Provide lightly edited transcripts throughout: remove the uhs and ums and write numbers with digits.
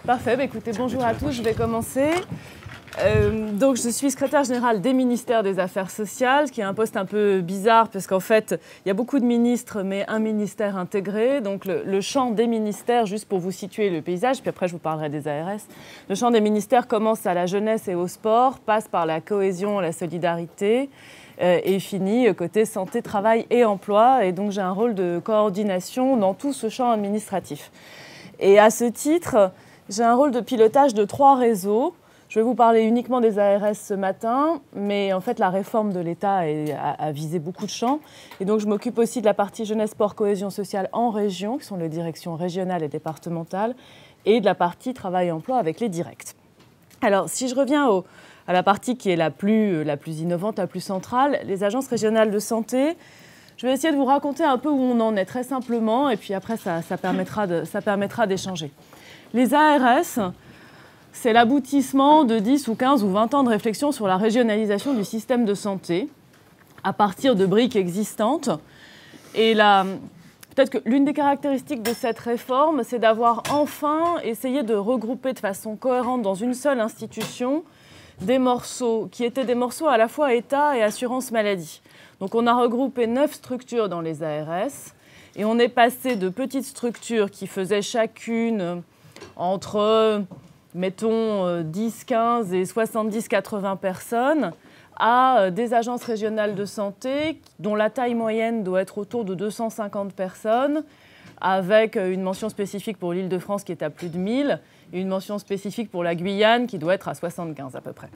Parfait, bah écoutez, bonjour à tous, je vais commencer. Donc je suis secrétaire générale des ministères des Affaires sociales, ce qui est un poste un peu bizarre parce qu'en fait, il y a beaucoup de ministres, mais un ministère intégré. Donc le champ des ministères, juste pour vous situer le paysage, puis après je vous parlerai des ARS. Le champ des ministères commence à la jeunesse et au sport, passe par la cohésion, la solidarité, et finit côté santé, travail et emploi. Et donc j'ai un rôle de coordination dans tout ce champ administratif. Et à ce titre, j'ai un rôle de pilotage de 3 réseaux. Je vais vous parler uniquement des ARS ce matin, mais en fait la réforme de l'État a visé beaucoup de champs. Et donc je m'occupe aussi de la partie jeunesse, sport, cohésion sociale en région, qui sont les directions régionales et départementales, et de la partie travail-emploi avec les directs. Alors si je reviens à la partie qui est la plus innovante, la plus centrale, les agences régionales de santé, je vais essayer de vous raconter un peu où on en est très simplement, et puis après ça permettra d'échanger. Les ARS, c'est l'aboutissement de 10 ou 15 ou 20 ans de réflexion sur la régionalisation du système de santé à partir de briques existantes. Et peut-être que l'une des caractéristiques de cette réforme, c'est d'avoir enfin essayé de regrouper de façon cohérente dans une seule institution des morceaux qui étaient des morceaux à la fois État et assurance maladie. Donc on a regroupé 9 structures dans les ARS et on est passé de petites structures qui faisaient chacune entre, mettons, 10, 15 et 70, 80 personnes à des agences régionales de santé dont la taille moyenne doit être autour de 250 personnes, avec une mention spécifique pour l'Île-de-France qui est à plus de 1000 et une mention spécifique pour la Guyane qui doit être à 75 à peu près.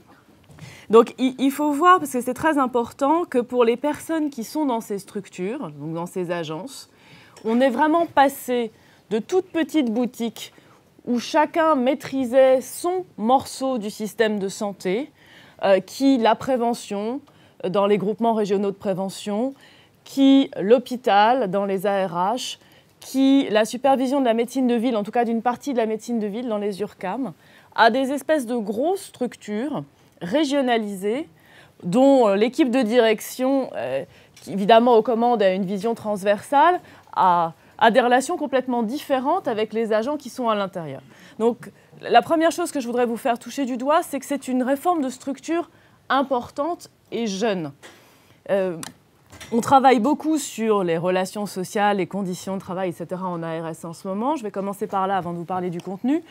Donc il faut voir, parce que c'est très important, que pour les personnes qui sont dans ces structures, donc dans ces agences, on est vraiment passé de toutes petites boutiques où chacun maîtrisait son morceau du système de santé, qui la prévention dans les groupements régionaux de prévention, qui l'hôpital dans les ARH, qui la supervision de la médecine de ville, en tout cas d'une partie de la médecine de ville dans les URCAM, à des espèces de grosses structures régionalisées dont l'équipe de direction, qui évidemment aux commandes a une vision transversale, a des relations complètement différentes avec les agents qui sont à l'intérieur. Donc la première chose que je voudrais vous faire toucher du doigt, c'est que c'est une réforme de structure importante et jeune. On travaille beaucoup sur les relations sociales, les conditions de travail, etc. en ARS en ce moment. Je vais commencer par là avant de vous parler du contenu.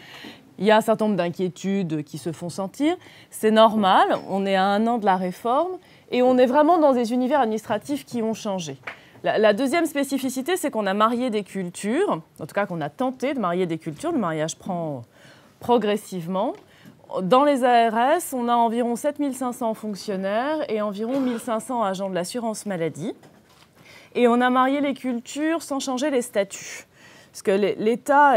Il y a un certain nombre d'inquiétudes qui se font sentir. C'est normal, on est à 1 an de la réforme et on est vraiment dans des univers administratifs qui ont changé. La deuxième spécificité, c'est qu'on a marié des cultures, en tout cas qu'on a tenté de marier des cultures. Le mariage prend progressivement. Dans les ARS, on a environ 7500 fonctionnaires et environ 1500 agents de l'assurance maladie. Et on a marié les cultures sans changer les statuts. Parce que l'État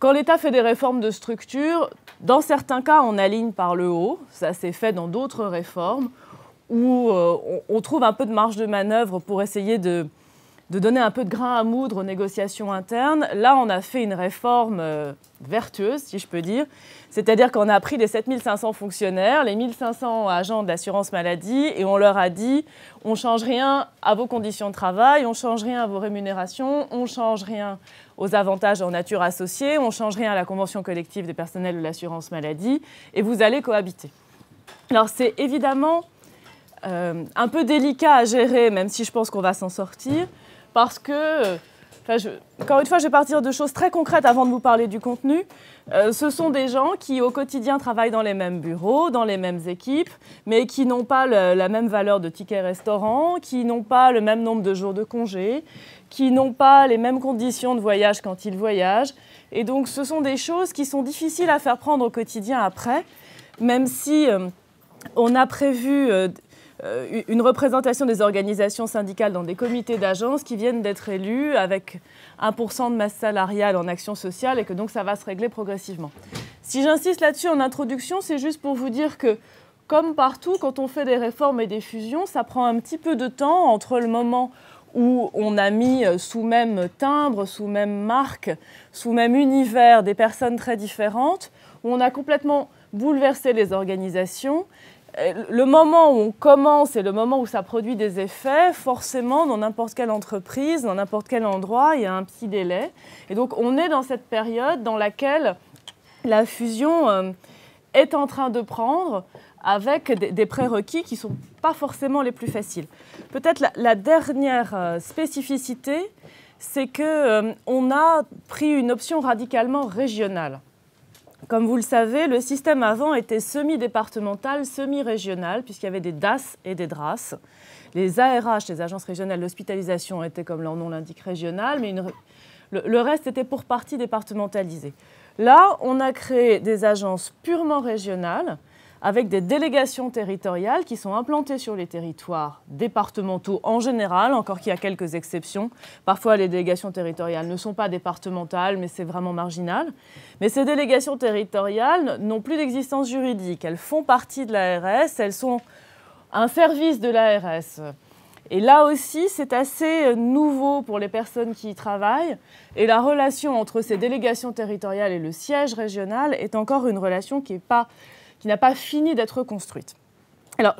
quand l'État fait des réformes de structure, dans certains cas, on aligne par le haut. Ça s'est fait dans d'autres réformes où on trouve un peu de marge de manœuvre pour essayer de donner un peu de grain à moudre aux négociations internes. Là, on a fait une réforme vertueuse, si je peux dire. C'est-à-dire qu'on a pris les 7500 fonctionnaires, les 1500 agents de l'assurance maladie, et on leur a dit « on ne change rien à vos conditions de travail, on ne change rien à vos rémunérations, on ne change rien aux avantages en nature associés, on ne change rien à la convention collective des personnels de l'assurance maladie, et vous allez cohabiter ». Alors c'est évidemment un peu délicat à gérer, même si je pense qu'on va s'en sortir, parce que, encore une fois, je vais partir de choses très concrètes avant de vous parler du contenu. Ce sont des gens qui, au quotidien, travaillent dans les mêmes bureaux, dans les mêmes équipes, mais qui n'ont pas la même valeur de ticket restaurant, qui n'ont pas le même nombre de jours de congé, qui n'ont pas les mêmes conditions de voyage quand ils voyagent. Et donc, ce sont des choses qui sont difficiles à faire prendre au quotidien après, même si on a prévu une représentation des organisations syndicales dans des comités d'agence qui viennent d'être élus avec 1% de masse salariale en action sociale et que donc ça va se régler progressivement. Si j'insiste là-dessus en introduction, c'est juste pour vous dire que, comme partout, quand on fait des réformes et des fusions, ça prend un petit peu de temps entre le moment où on a mis sous même timbre, sous même marque, sous même univers des personnes très différentes, où on a complètement bouleversé les organisations, le moment où on commence et le moment où ça produit des effets, forcément, dans n'importe quelle entreprise, dans n'importe quel endroit, il y a un petit délai. Et donc, on est dans cette période dans laquelle la fusion est en train de prendre avec des prérequis qui ne sont pas forcément les plus faciles. Peut-être la dernière spécificité, c'est qu'on a pris une option radicalement régionale. Comme vous le savez, le système avant était semi-départemental, semi-régional, puisqu'il y avait des DAS et des DRAS. Les ARH, les agences régionales d'hospitalisation, étaient, comme leur nom l'indique, régionales, mais le reste était pour partie départementalisé. Là, on a créé des agences purement régionales, avec des délégations territoriales qui sont implantées sur les territoires départementaux en général, encore qu'il y a quelques exceptions. Parfois, les délégations territoriales ne sont pas départementales, mais c'est vraiment marginal. Mais ces délégations territoriales n'ont plus d'existence juridique. Elles font partie de l'ARS, elles sont un service de l'ARS. Et là aussi, c'est assez nouveau pour les personnes qui y travaillent. Et la relation entre ces délégations territoriales et le siège régional est encore une relation qui n'a pas fini d'être construite. Alors,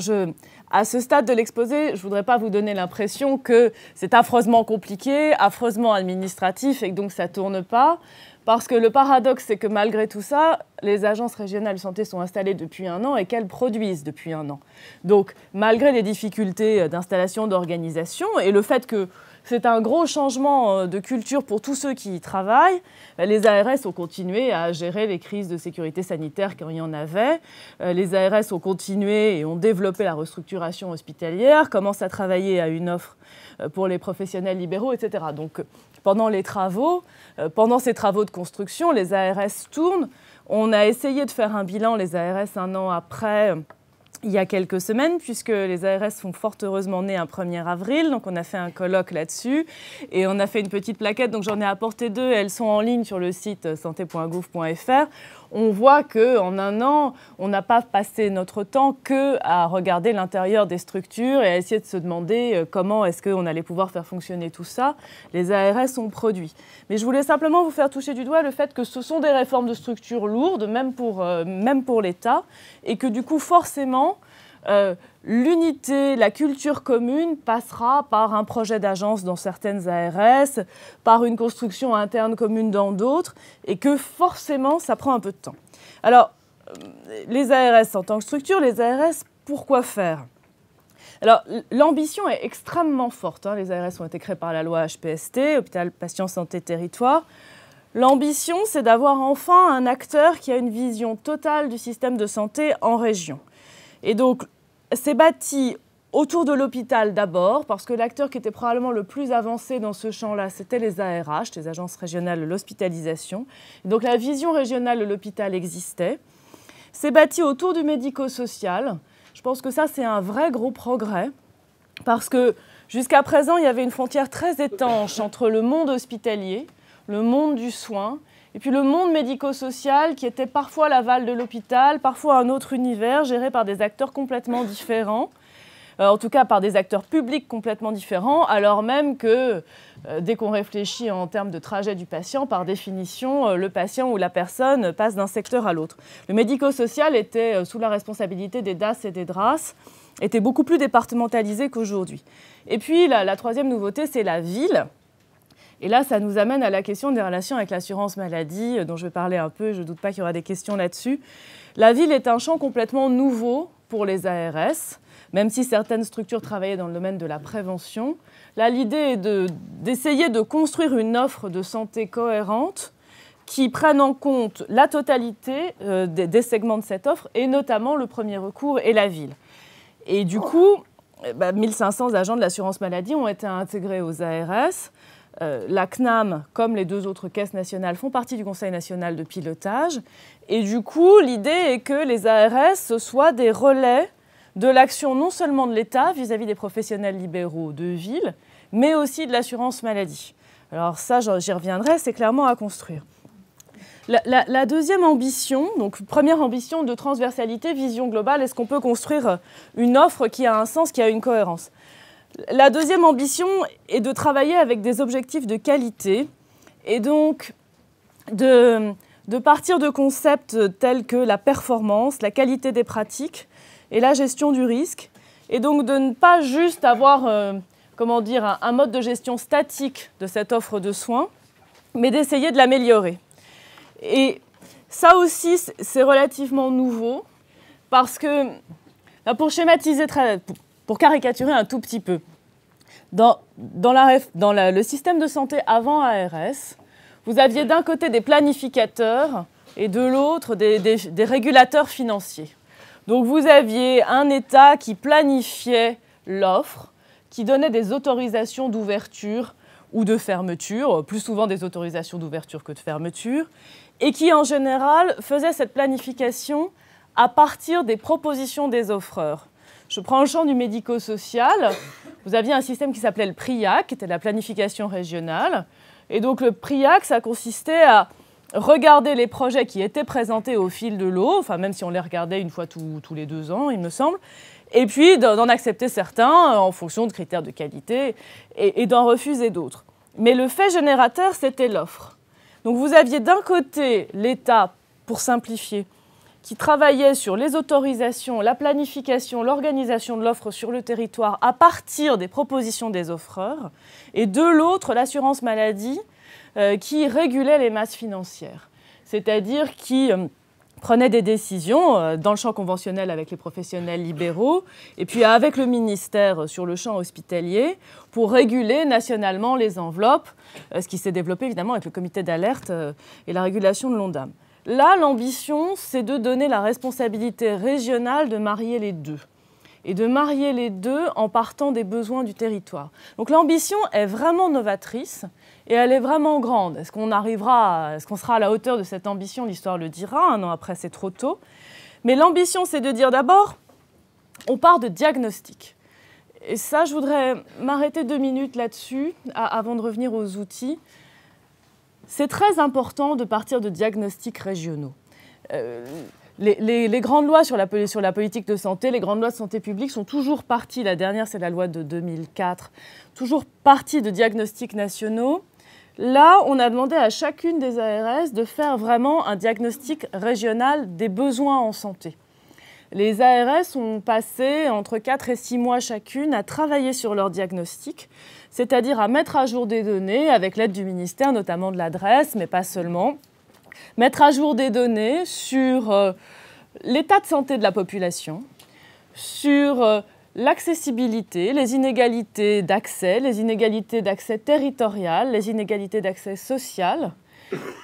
à ce stade de l'exposé, je ne voudrais pas vous donner l'impression que c'est affreusement compliqué, affreusement administratif et que donc ça ne tourne pas. Parce que le paradoxe, c'est que malgré tout ça, les agences régionales de santé sont installées depuis 1 an et qu'elles produisent depuis 1 an. Donc, malgré les difficultés d'installation, d'organisation et le fait que c'est un gros changement de culture pour tous ceux qui y travaillent, les ARS ont continué à gérer les crises de sécurité sanitaire quand il y en avait. Les ARS ont continué et ont développé la restructuration hospitalière, commencent à travailler à une offre pour les professionnels libéraux, etc. Donc, pendant ces travaux de construction, les ARS tournent. On a essayé de faire un bilan, les ARS, 1 an après, il y a quelques semaines, puisque les ARS sont fort heureusement nés un 1er avril. Donc, on a fait un colloque là-dessus et on a fait une petite plaquette. Donc, j'en ai apporté 2. Elles sont en ligne sur le site santé.gouv.fr. On voit qu'en 1 an, on n'a pas passé notre temps qu'à regarder l'intérieur des structures et à essayer de se demander comment est-ce qu'on allait pouvoir faire fonctionner tout ça. Les ARS ont produit. Mais je voulais simplement vous faire toucher du doigt le fait que ce sont des réformes de structure lourdes, même pour l'État, et que du coup, forcément, l'unité, la culture commune passera par un projet d'agence dans certaines ARS, par une construction interne commune dans d'autres, et que forcément, ça prend un peu de temps. Alors, les ARS en tant que structure, les ARS, pourquoi faire ? Alors, l'ambition est extrêmement forte. Les ARS ont été créées par la loi HPST, Hôpital Patient Santé Territoire. L'ambition, c'est d'avoir enfin un acteur qui a une vision totale du système de santé en région. Et donc, c'est bâti autour de l'hôpital d'abord, parce que l'acteur qui était probablement le plus avancé dans ce champ-là, c'était les ARH, les agences régionales de l'hospitalisation. Donc la vision régionale de l'hôpital existait. C'est bâti autour du médico-social. Je pense que ça, c'est un vrai gros progrès, parce que jusqu'à présent, il y avait une frontière très étanche entre le monde hospitalier, le monde du soin, et puis le monde médico-social qui était parfois l'aval de l'hôpital, parfois un autre univers géré par des acteurs complètement différents, en tout cas par des acteurs publics complètement différents, alors même que dès qu'on réfléchit en termes de trajet du patient, par définition, le patient ou la personne passe d'un secteur à l'autre. Le médico-social était sous la responsabilité des DAS et des DRAS, était beaucoup plus départementalisé qu'aujourd'hui. Et puis la troisième nouveauté, c'est la ville. Et là, ça nous amène à la question des relations avec l'assurance maladie, dont je vais parler un peu, je ne doute pas qu'il y aura des questions là-dessus. La ville est un champ complètement nouveau pour les ARS, même si certaines structures travaillaient dans le domaine de la prévention. Là, l'idée est d'essayer de construire une offre de santé cohérente qui prenne en compte la totalité des segments de cette offre, et notamment le premier recours et la ville. Et du coup, 1500 agents de l'assurance maladie ont été intégrés aux ARS. La CNAM, comme les 2 autres caisses nationales, font partie du Conseil national de pilotage. Et du coup, l'idée est que les ARS soient des relais de l'action non seulement de l'État vis-à-vis des professionnels libéraux de ville, mais aussi de l'assurance maladie. Alors ça, j'y reviendrai, c'est clairement à construire. La deuxième ambition, donc première ambition de transversalité, vision globale, est-ce qu'on peut construire une offre qui a un sens, qui a une cohérence ? La deuxième ambition est de travailler avec des objectifs de qualité et donc de partir de concepts tels que la performance, la qualité des pratiques et la gestion du risque, et donc de ne pas juste avoir un mode de gestion statique de cette offre de soins, mais d'essayer de l'améliorer. Et ça aussi, c'est relativement nouveau, parce que, pour schématiser, pour caricaturer un tout petit peu, dans le système de santé avant ARS, vous aviez d'un côté des planificateurs et de l'autre des régulateurs financiers. Donc vous aviez un État qui planifiait l'offre, qui donnait des autorisations d'ouverture ou de fermeture, plus souvent des autorisations d'ouverture que de fermeture, et qui en général faisait cette planification à partir des propositions des offreurs. Je prends le champ du médico-social. Vous aviez un système qui s'appelait le PRIAC, qui était la planification régionale. Et donc le PRIAC, ça consistait à regarder les projets qui étaient présentés au fil de l'eau, enfin même si on les regardait une fois tous les 2 ans, il me semble, et puis d'en accepter certains en fonction de critères de qualité et d'en refuser d'autres. Mais le fait générateur, c'était l'offre. Donc vous aviez d'un côté l'État, pour simplifier, qui travaillait sur les autorisations, la planification, l'organisation de l'offre sur le territoire à partir des propositions des offreurs, et de l'autre, l'assurance maladie, qui régulait les masses financières, c'est-à-dire qui prenait des décisions dans le champ conventionnel avec les professionnels libéraux, et puis avec le ministère sur le champ hospitalier, pour réguler nationalement les enveloppes, ce qui s'est développé évidemment avec le comité d'alerte et la régulation de l'ONDAM. Là, l'ambition, c'est de donner la responsabilité régionale de marier les deux. Et de marier les deux en partant des besoins du territoire. Donc l'ambition est vraiment novatrice et elle est vraiment grande. Est-ce qu'on sera à la hauteur de cette ambition? L'histoire le dira, 1 an après c'est trop tôt. Mais l'ambition, c'est de dire d'abord, on part de diagnostic. Et ça, je voudrais m'arrêter 2 minutes là-dessus avant de revenir aux outils. C'est très important de partir de diagnostics régionaux. Les grandes lois sur la politique de santé, les grandes lois de santé publique sont toujours parties, la dernière c'est la loi de 2004, toujours parties de diagnostics nationaux. Là, on a demandé à chacune des ARS de faire vraiment un diagnostic régional des besoins en santé. Les ARS ont passé entre 4 et 6 mois chacune à travailler sur leur diagnostic, c'est-à-dire à mettre à jour des données avec l'aide du ministère, notamment de l'adresse, mais pas seulement. Mettre à jour des données sur l'état de santé de la population, sur l'accessibilité, les inégalités d'accès territoriales, les inégalités d'accès social,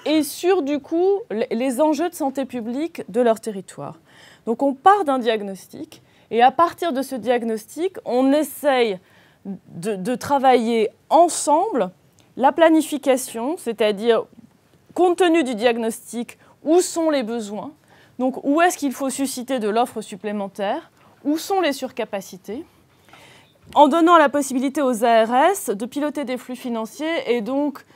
et sur, du coup, les enjeux de santé publique de leur territoire. Donc on part d'un diagnostic, et à partir de ce diagnostic, on essaye de travailler ensemble la planification, c'est-à-dire, compte tenu du diagnostic, où sont les besoins? Donc, où est-ce qu'il faut susciter de l'offre supplémentaire? Où sont les surcapacités? En donnant la possibilité aux ARS de piloter des flux financiers et donc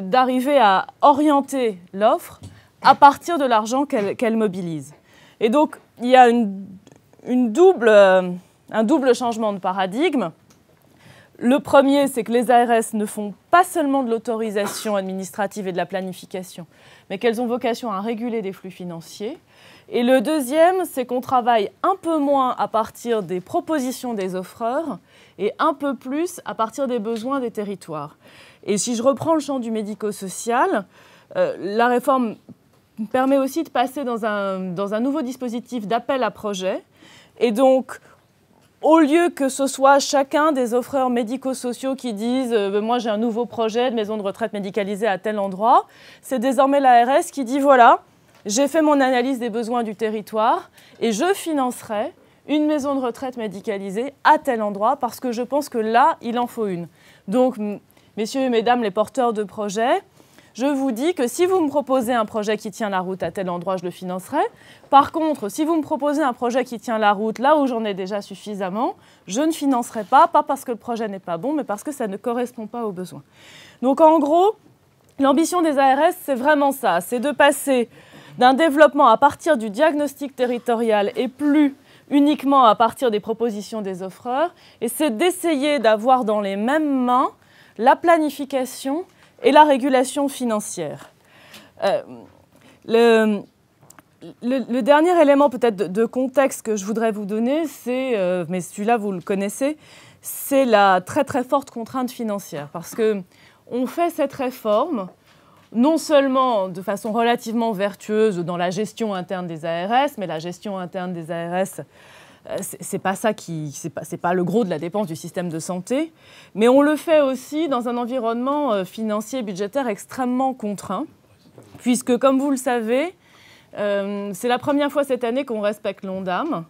d'arriver à orienter l'offre à partir de l'argent qu'elle mobilise. Et donc, il y a un double changement de paradigme. Le premier, c'est que les ARS ne font pas seulement de l'autorisation administrative et de la planification, mais qu'elles ont vocation à réguler des flux financiers. Et le deuxième, c'est qu'on travaille un peu moins à partir des propositions des offreurs et un peu plus à partir des besoins des territoires. Et si je reprends le champ du médico-social, la réforme permet aussi de passer dans un nouveau dispositif d'appel à projet. Et donc, au lieu que ce soit chacun des offreurs médico-sociaux qui disent « moi j'ai un nouveau projet de maison de retraite médicalisée à tel endroit », c'est désormais l'ARS qui dit « voilà, j'ai fait mon analyse des besoins du territoire et je financerai une maison de retraite médicalisée à tel endroit parce que je pense que là, il en faut une. » Donc, messieurs et mesdames les porteurs de projets, je vous dis que si vous me proposez un projet qui tient la route à tel endroit, je le financerai. Par contre, si vous me proposez un projet qui tient la route là où j'en ai déjà suffisamment, je ne financerai pas parce que le projet n'est pas bon, mais parce que ça ne correspond pas aux besoins. Donc en gros, l'ambition des ARS, c'est vraiment ça, c'est de passer d'un développement à partir du diagnostic territorial et plus uniquement à partir des propositions des offreurs, et c'est d'essayer d'avoir dans les mêmes mains la planification et la régulation financière. le dernier élément peut-être de contexte que je voudrais vous donner, c'est, mais celui-là vous le connaissez, c'est la très très forte contrainte financière. Parce qu'on fait cette réforme non seulement de façon relativement vertueuse dans la gestion interne des ARS, mais la gestion interne des ARS, c'est pas le gros de la dépense du système de santé, mais on le fait aussi dans un environnement financier et budgétaire extrêmement contraint, puisque, comme vous le savez, c'est la première fois cette année qu'on respecte l'Ondam.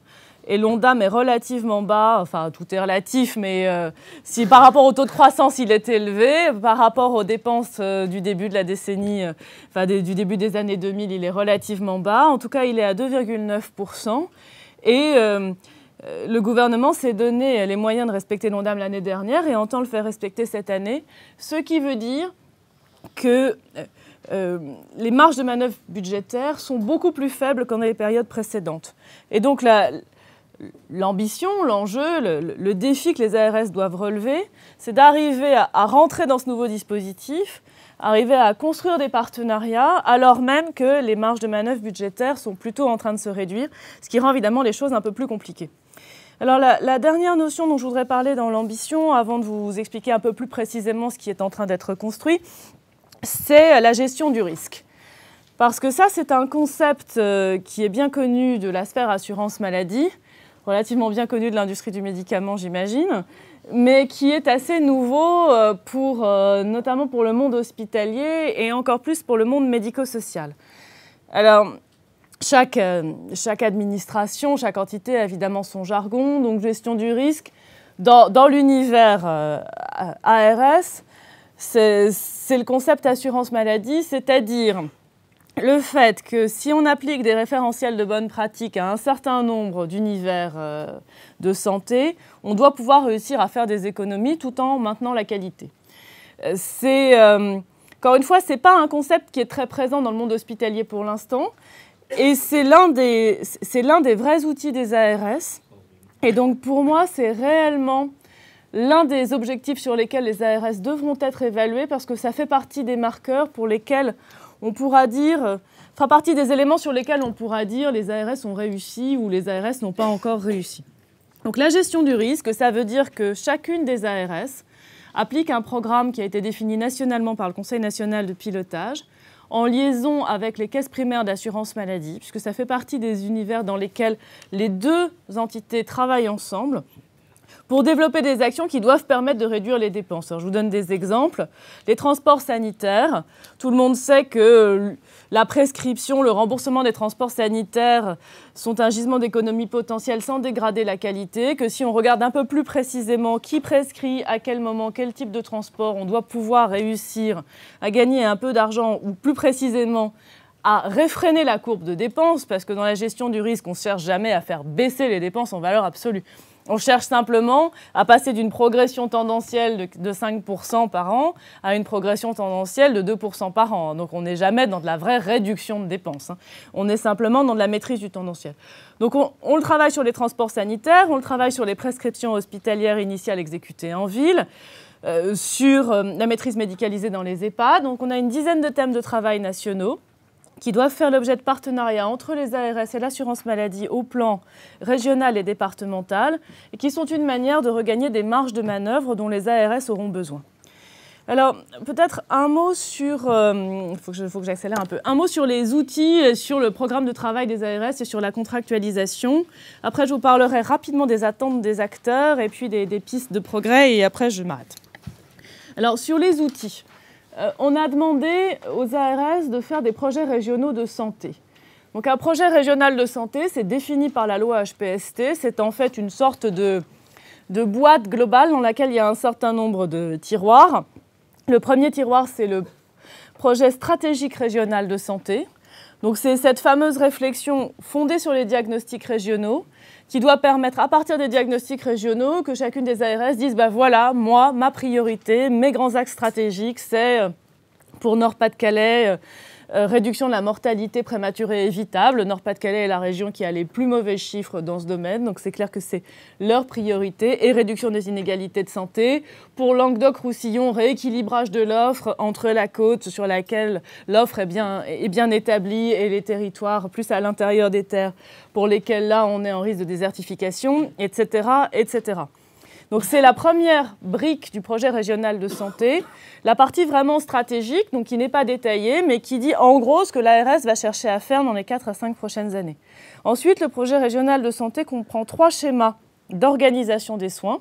Et l'Ondam est relativement bas, enfin tout est relatif, mais si par rapport au taux de croissance il est élevé, par rapport aux dépenses du début de la décennie, du début des années 2000, il est relativement bas. En tout cas, il est à 2,9%. Et le gouvernement s'est donné les moyens de respecter l'Ondam l'année dernière et entend le faire respecter cette année, ce qui veut dire que les marges de manœuvre budgétaires sont beaucoup plus faibles qu'en les périodes précédentes. Et donc l'ambition, l'enjeu, le défi que les ARS doivent relever, c'est d'arriver à rentrer dans ce nouveau dispositif, arriver à construire des partenariats, alors même que les marges de manœuvre budgétaires sont plutôt en train de se réduire, ce qui rend évidemment les choses un peu plus compliquées. Alors la dernière notion dont je voudrais parler dans l'ambition, avant de vous expliquer un peu plus précisément ce qui est en train d'être construit, c'est la gestion du risque. Parce que ça, c'est un concept qui est bien connu de la sphère assurance maladie, relativement bien connu de l'industrie du médicament, j'imagine, mais qui est assez nouveau notamment pour le monde hospitalier et encore plus pour le monde médico-social. Alors, chaque administration, chaque entité a évidemment son jargon, donc gestion du risque. Dans l'univers ARS, c'est le concept assurance maladie, c'est-à-dire le fait que si on applique des référentiels de bonnes pratiques à un certain nombre d'univers de santé, on doit pouvoir réussir à faire des économies tout en maintenant la qualité. Encore une fois, ce n'est pas un concept qui est très présent dans le monde hospitalier pour l'instant, et c'est l'un des vrais outils des ARS. Et donc pour moi, c'est réellement l'un des objectifs sur lesquels les ARS devront être évalués, parce que ça fait partie des marqueurs pour lesquels on pourra dire, fera partie des éléments sur lesquels on pourra dire les ARS ont réussi ou les ARS n'ont pas encore réussi. Donc la gestion du risque, ça veut dire que chacune des ARS applique un programme qui a été défini nationalement par le Conseil national de pilotage, en liaison avec les caisses primaires d'assurance maladie, puisque ça fait partie des univers dans lesquels les deux entités travaillent ensemble, pour développer des actions qui doivent permettre de réduire les dépenses. Alors, je vous donne des exemples. Les transports sanitaires. Tout le monde sait que la prescription, le remboursement des transports sanitaires sont un gisement d'économie potentielle sans dégrader la qualité, que si on regarde un peu plus précisément qui prescrit, à quel moment, quel type de transport, on doit pouvoir réussir à gagner un peu d'argent, ou plus précisément à réfréner la courbe de dépenses, parce que dans la gestion du risque, on ne cherche jamais à faire baisser les dépenses en valeur absolue. On cherche simplement à passer d'une progression tendancielle de 5% par an à une progression tendancielle de 2% par an. Donc on n'est jamais dans de la vraie réduction de dépenses. On est simplement dans de la maîtrise du tendanciel. Donc on le travaille sur les transports sanitaires, on le travaille sur les prescriptions hospitalières initiales exécutées en ville, sur la maîtrise médicalisée dans les EHPAD. Donc on a une dizaine de thèmes de travail nationaux qui doivent faire l'objet de partenariats entre les ARS et l'assurance maladie au plan régional et départemental, et qui sont une manière de regagner des marges de manœuvre dont les ARS auront besoin. Alors, peut-être un mot sur... faut que j'accélère un peu. Un mot sur les outils, sur le programme de travail des ARS et sur la contractualisation. Après, je vous parlerai rapidement des attentes des acteurs et puis des pistes de progrès, et après, je m'arrête. Alors, sur les outils... on a demandé aux ARS de faire des projets régionaux de santé. Donc un projet régional de santé, c'est défini par la loi HPST. C'est en fait une sorte de boîte globale dans laquelle il y a un certain nombre de tiroirs. Le premier tiroir, c'est le projet stratégique régional de santé. Donc c'est cette fameuse réflexion fondée sur les diagnostics régionaux qui doit permettre, à partir des diagnostics régionaux, que chacune des ARS dise « voilà, moi, ma priorité, mes grands axes stratégiques, c'est pour Nord-Pas-de-Calais, réduction de la mortalité prématurée évitable. Le Nord-Pas-de-Calais est la région qui a les plus mauvais chiffres dans ce domaine, donc c'est clair que c'est leur priorité. Et réduction des inégalités de santé. Pour Languedoc-Roussillon, rééquilibrage de l'offre entre la côte sur laquelle l'offre est bien établie et les territoires plus à l'intérieur des terres pour lesquels là on est en risque de désertification, etc., etc. Donc c'est la première brique du projet régional de santé, la partie vraiment stratégique, donc qui n'est pas détaillée, mais qui dit en gros ce que l'ARS va chercher à faire dans les 4 à 5 prochaines années. Ensuite, le projet régional de santé comprend 3 schémas d'organisation des soins.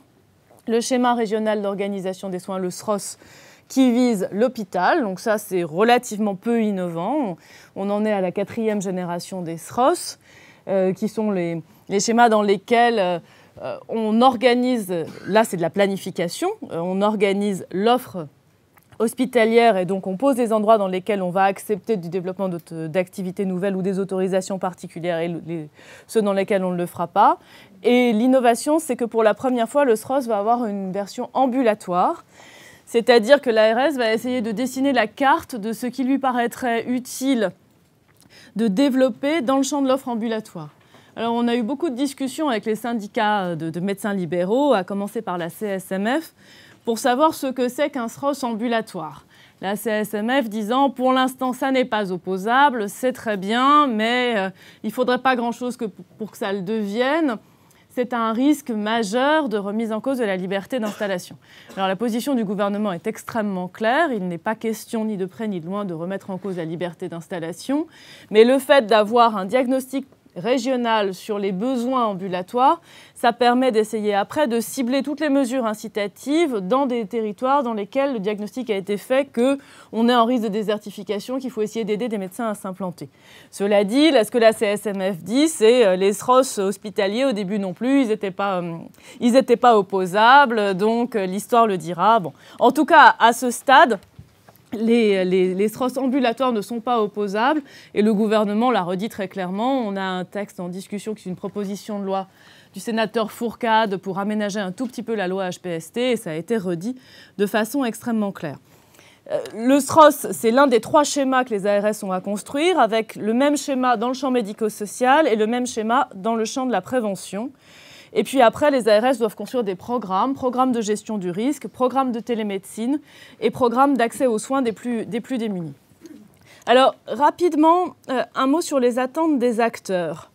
Le schéma régional d'organisation des soins, le SROS, qui vise l'hôpital, donc ça c'est relativement peu innovant. On en est à la 4e génération des SROS, qui sont les schémas dans lesquels on organise, là c'est de la planification, on organise l'offre hospitalière et donc on pose des endroits dans lesquels on va accepter du développement d'activités nouvelles ou des autorisations particulières et ceux dans lesquels on ne le fera pas. Et l'innovation, c'est que pour la première fois, le SROS va avoir une version ambulatoire, c'est-à-dire que l'ARS va essayer de dessiner la carte de ce qui lui paraîtrait utile de développer dans le champ de l'offre ambulatoire. Alors, on a eu beaucoup de discussions avec les syndicats de médecins libéraux, à commencer par la CSMF, pour savoir ce que c'est qu'un SROS ambulatoire. La CSMF disant, pour l'instant, ça n'est pas opposable, c'est très bien, mais il ne faudrait pas grand-chose pour que ça le devienne. C'est un risque majeur de remise en cause de la liberté d'installation. Alors, la position du gouvernement est extrêmement claire. Il n'est pas question, ni de près ni de loin, de remettre en cause la liberté d'installation. Mais le fait d'avoir un diagnostic régional sur les besoins ambulatoires, ça permet d'essayer après de cibler toutes les mesures incitatives dans des territoires dans lesquels le diagnostic a été fait qu'on est en risque de désertification, qu'il faut essayer d'aider des médecins à s'implanter. Cela dit, là, ce que la CSMF dit, c'est les SROS hospitaliers, au début non plus, ils n'étaient pas opposables, donc l'histoire le dira. Bon. En tout cas, à ce stade, les SROS ambulatoires ne sont pas opposables et le gouvernement l'a redit très clairement. On a un texte en discussion qui est une proposition de loi du sénateur Fourcade pour aménager un tout petit peu la loi HPST et ça a été redit de façon extrêmement claire. Le SROS, c'est l'un des 3 schémas que les ARS ont à construire avec le même schéma dans le champ médico-social et le même schéma dans le champ de la prévention. Et puis après, les ARS doivent construire des programmes de gestion du risque, programmes de télémédecine et programmes d'accès aux soins des plus démunis. Alors, rapidement, un mot sur les attentes des acteurs.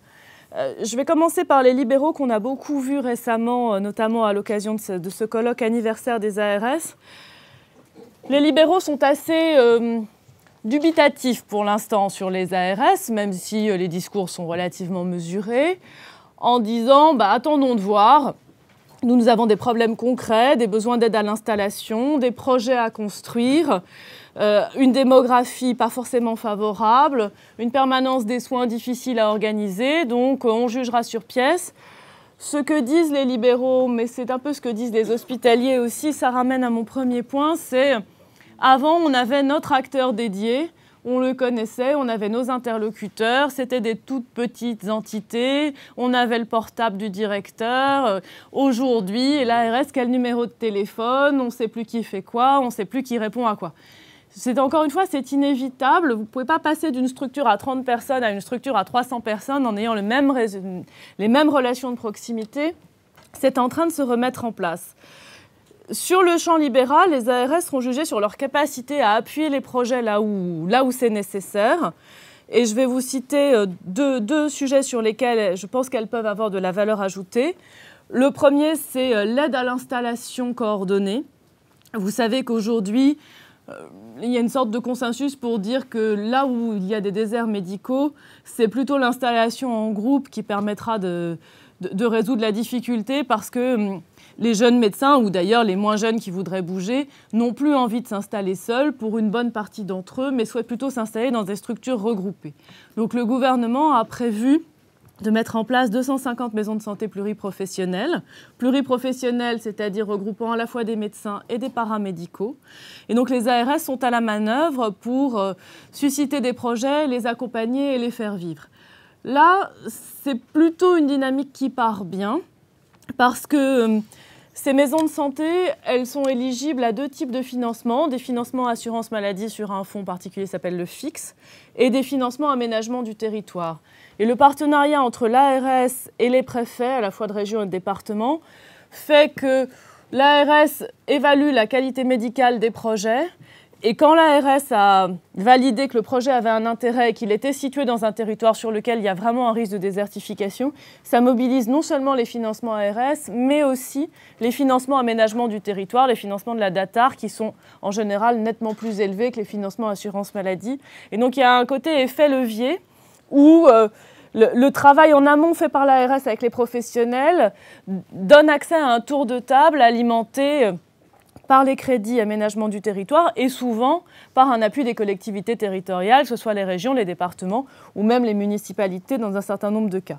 Je vais commencer par les libéraux qu'on a beaucoup vus récemment, notamment à l'occasion de ce colloque anniversaire des ARS. Les libéraux sont assez dubitatifs pour l'instant sur les ARS, même si les discours sont relativement mesurés, en disant attendons de voir, nous avons des problèmes concrets, des besoins d'aide à l'installation, des projets à construire, une démographie pas forcément favorable, une permanence des soins difficile à organiser, donc on jugera sur pièce. Ce que disent les libéraux, mais c'est un peu ce que disent les hospitaliers aussi, ça ramène à mon premier point, c'est avant on avait notre acteur dédié, on le connaissait, on avait nos interlocuteurs, c'était des toutes petites entités, on avait le portable du directeur. Aujourd'hui, l'ARS, quel numéro de téléphone, on ne sait plus qui fait quoi, on ne sait plus qui répond à quoi. Encore une fois, c'est inévitable. Vous ne pouvez pas passer d'une structure à 30 personnes à une structure à 300 personnes en ayant les mêmes relations de proximité. C'est en train de se remettre en place. Sur le champ libéral, les ARS seront jugés sur leur capacité à appuyer les projets là où c'est nécessaire. Et je vais vous citer deux sujets sur lesquels je pense qu'elles peuvent avoir de la valeur ajoutée. Le premier, c'est l'aide à l'installation coordonnée. Vous savez qu'aujourd'hui, il y a une sorte de consensus pour dire que là où il y a des déserts médicaux, c'est plutôt l'installation en groupe qui permettra de résoudre la difficulté parce que les jeunes médecins, ou d'ailleurs les moins jeunes qui voudraient bouger, n'ont plus envie de s'installer seuls pour une bonne partie d'entre eux, mais souhaitent plutôt s'installer dans des structures regroupées. Donc le gouvernement a prévu de mettre en place 250 maisons de santé pluriprofessionnelles. Pluriprofessionnelles, c'est-à-dire regroupant à la fois des médecins et des paramédicaux. Et donc les ARS sont à la manœuvre pour susciter des projets, les accompagner et les faire vivre. Là, c'est plutôt une dynamique qui part bien, parce que Ces maisons de santé, elles sont éligibles à 2 types de financements, des financements assurance maladie sur un fonds particulier qui s'appelle le FIX et des financements aménagement du territoire. Et le partenariat entre l'ARS et les préfets, à la fois de région et de département, fait que l'ARS évalue la qualité médicale des projets. Et quand l'ARS a validé que le projet avait un intérêt et qu'il était situé dans un territoire sur lequel il y a vraiment un risque de désertification, ça mobilise non seulement les financements ARS, mais aussi les financements aménagement du territoire, les financements de la DATAR, qui sont en général nettement plus élevés que les financements assurance maladie. Et donc il y a un côté effet levier où le travail en amont fait par l'ARS avec les professionnels donne accès à un tour de table alimenté par les crédits aménagement du territoire et souvent par un appui des collectivités territoriales, que ce soit les régions, les départements ou même les municipalités dans un certain nombre de cas.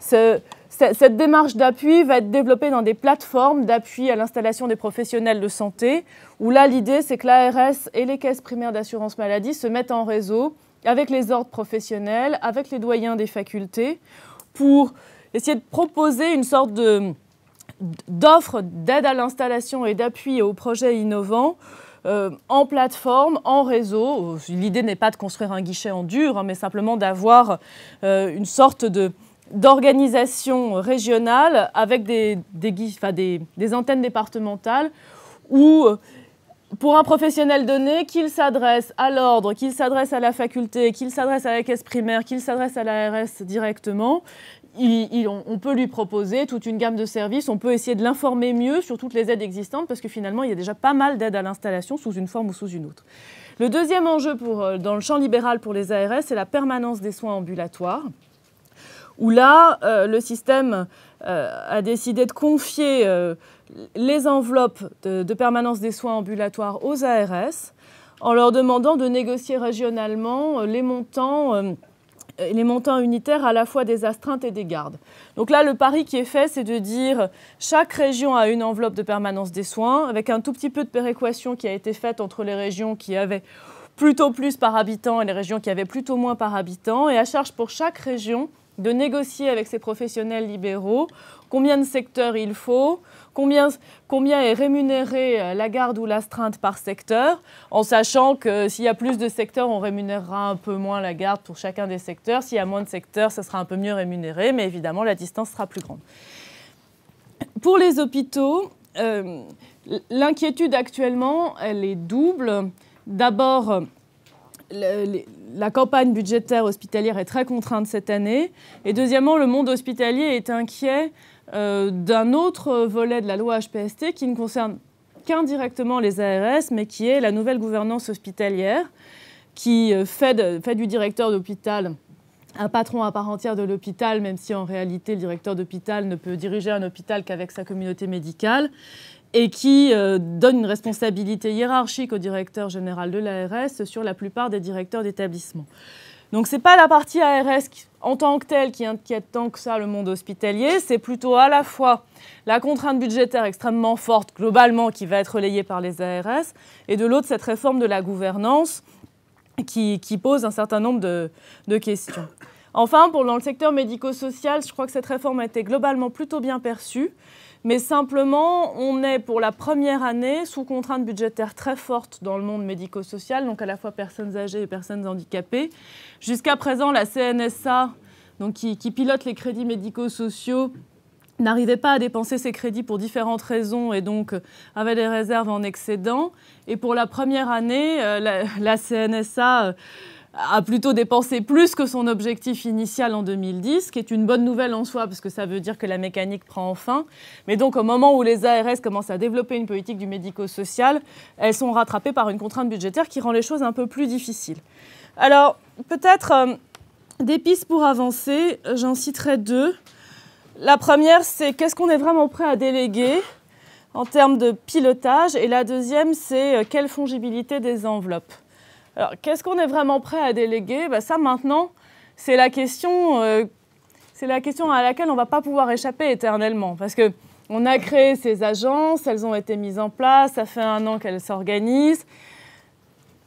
Cette démarche d'appui va être développée dans des plateformes d'appui à l'installation des professionnels de santé, où là l'idée c'est que l'ARS et les caisses primaires d'assurance maladie se mettent en réseau avec les ordres professionnels, avec les doyens des facultés, pour essayer de proposer une sorte d'offre d'aide à l'installation et d'appui aux projets innovants en plateforme, en réseau. L'idée n'est pas de construire un guichet en dur, mais simplement d'avoir une sorte d'organisation régionale avec des antennes départementales où, pour un professionnel donné, qu'il s'adresse à l'ordre, qu'il s'adresse à la faculté, qu'il s'adresse à la caisse primaire, qu'il s'adresse à l'ARS directement, on peut lui proposer toute une gamme de services, on peut essayer de l'informer mieux sur toutes les aides existantes parce que finalement, il y a déjà pas mal d'aides à l'installation sous une forme ou sous une autre. Le deuxième enjeu dans le champ libéral pour les ARS, c'est la permanence des soins ambulatoires, où là, le système a décidé de confier les enveloppes de permanence des soins ambulatoires aux ARS en leur demandant de négocier régionalement les montants unitaires à la fois des astreintes et des gardes. Donc là, le pari qui est fait, c'est de dire chaque région a une enveloppe de permanence des soins, avec un tout petit peu de péréquation qui a été faite entre les régions qui avaient plutôt plus par habitant et les régions qui avaient plutôt moins par habitant, et à charge pour chaque région de négocier avec ses professionnels libéraux combien de secteurs il faut, combien est rémunérée la garde ou l'astreinte par secteur, en sachant que s'il y a plus de secteurs, on rémunérera un peu moins la garde pour chacun des secteurs. S'il y a moins de secteurs, ça sera un peu mieux rémunéré, mais évidemment, la distance sera plus grande. Pour les hôpitaux, l'inquiétude actuellement, elle est double. D'abord, la campagne budgétaire hospitalière est très contrainte cette année. Et deuxièmement, le monde hospitalier est inquiet d'un autre volet de la loi HPST qui ne concerne qu'indirectement les ARS, mais qui est la nouvelle gouvernance hospitalière qui fait du directeur d'hôpital un patron à part entière de l'hôpital, même si en réalité le directeur d'hôpital ne peut diriger un hôpital qu'avec sa communauté médicale, et qui donne une responsabilité hiérarchique au directeur général de l'ARS sur la plupart des directeurs d'établissement. Donc ce n'est pas la partie ARS en tant que telle qui inquiète tant que ça le monde hospitalier, c'est plutôt à la fois la contrainte budgétaire extrêmement forte globalement qui va être relayée par les ARS, et de l'autre cette réforme de la gouvernance qui pose un certain nombre de questions. Enfin, dans le secteur médico-social, je crois que cette réforme a été globalement plutôt bien perçue. Mais simplement, on est pour la première année sous contrainte budgétaire très forte dans le monde médico-social, donc à la fois personnes âgées et personnes handicapées. Jusqu'à présent, la CNSA, donc qui pilote les crédits médico-sociaux, n'arrivait pas à dépenser ses crédits pour différentes raisons et donc avait des réserves en excédent. Et pour la première année, la CNSA a plutôt dépensé plus que son objectif initial en 2010, ce qui est une bonne nouvelle en soi, parce que ça veut dire que la mécanique prend fin. Mais donc, au moment où les ARS commencent à développer une politique du médico-social, elles sont rattrapées par une contrainte budgétaire qui rend les choses un peu plus difficiles. Alors, peut-être des pistes pour avancer, j'en citerai 2. La première, c'est qu'est-ce qu'on est vraiment prêt à déléguer en termes de pilotage, et la deuxième, c'est quelle fongibilité des enveloppes. Alors, qu'est-ce qu'on est vraiment prêt à déléguer ? Ça, maintenant, c'est la question à laquelle on ne va pas pouvoir échapper éternellement. Parce qu'on a créé ces agences, elles ont été mises en place, ça fait 1 an qu'elles s'organisent.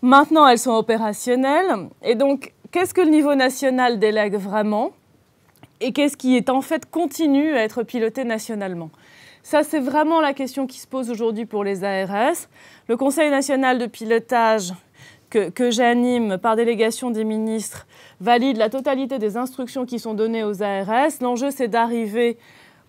Maintenant, elles sont opérationnelles. Et donc, qu'est-ce que le niveau national délègue vraiment ? Et qu'est-ce qui est en fait continu à être piloté nationalement ? Ça, c'est vraiment la question qui se pose aujourd'hui pour les ARS. Le Conseil national de pilotage que j'anime par délégation des ministres valide la totalité des instructions qui sont données aux ARS. L'enjeu, c'est d'arriver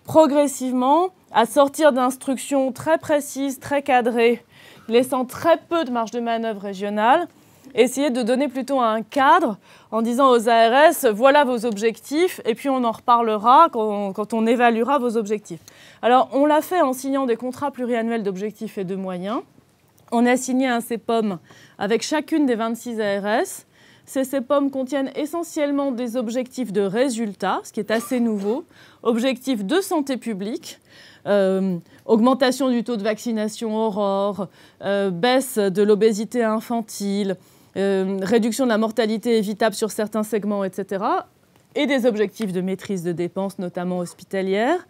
progressivement à sortir d'instructions très précises, très cadrées, laissant très peu de marge de manœuvre régionale, essayer de donner plutôt un cadre en disant aux ARS, voilà vos objectifs, et puis on en reparlera quand on évaluera vos objectifs. Alors, on l'a fait en signant des contrats pluriannuels d'objectifs et de moyens. On a signé un CEPOM avec chacune des 26 ARS. Ces CEPOM contiennent essentiellement des objectifs de résultats, ce qui est assez nouveau, objectifs de santé publique, augmentation du taux de vaccination Aurore, baisse de l'obésité infantile, réduction de la mortalité évitable sur certains segments, etc. Et des objectifs de maîtrise de dépenses, notamment hospitalières.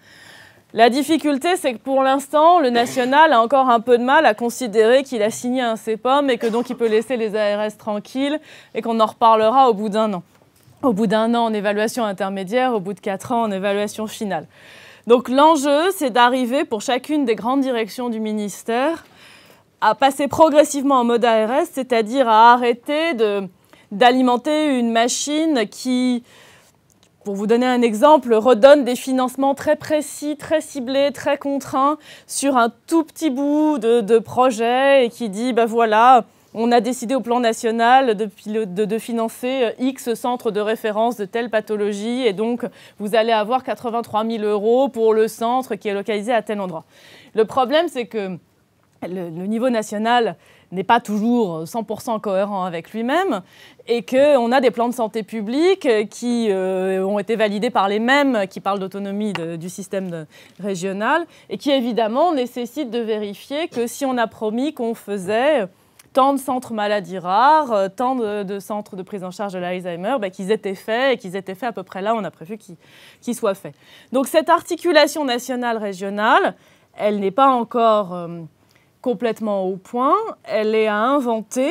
La difficulté, c'est que pour l'instant, le national a encore un peu de mal à considérer qu'il a signé un CEPOM et que donc il peut laisser les ARS tranquilles et qu'on en reparlera au bout d'un an. Au bout d'un an en évaluation intermédiaire, au bout de 4 ans en évaluation finale. Donc l'enjeu, c'est d'arriver pour chacune des grandes directions du ministère à passer progressivement en mode ARS, c'est-à-dire à arrêter d'alimenter une machine qui, pour vous donner un exemple, redonne des financements très précis, très ciblés, très contraints sur un tout petit bout de projet et qui dit, ben voilà, on a décidé au plan national de financer X centres de référence de telle pathologie et donc vous allez avoir 83 000 € pour le centre qui est localisé à tel endroit. Le problème, c'est que le niveau national n'est pas toujours 100% cohérent avec lui-même et qu'on a des plans de santé publique qui ont été validés par les mêmes qui parlent d'autonomie du système régional et qui évidemment nécessitent de vérifier que si on a promis qu'on faisait tant de centres maladies rares, tant de centres de prise en charge de l'Alzheimer, qu'ils étaient faits et qu'ils étaient faits à peu près là où on a prévu qu'ils soient faits. Donc cette articulation nationale-régionale, elle n'est pas encore complètement au point, elle est à inventer.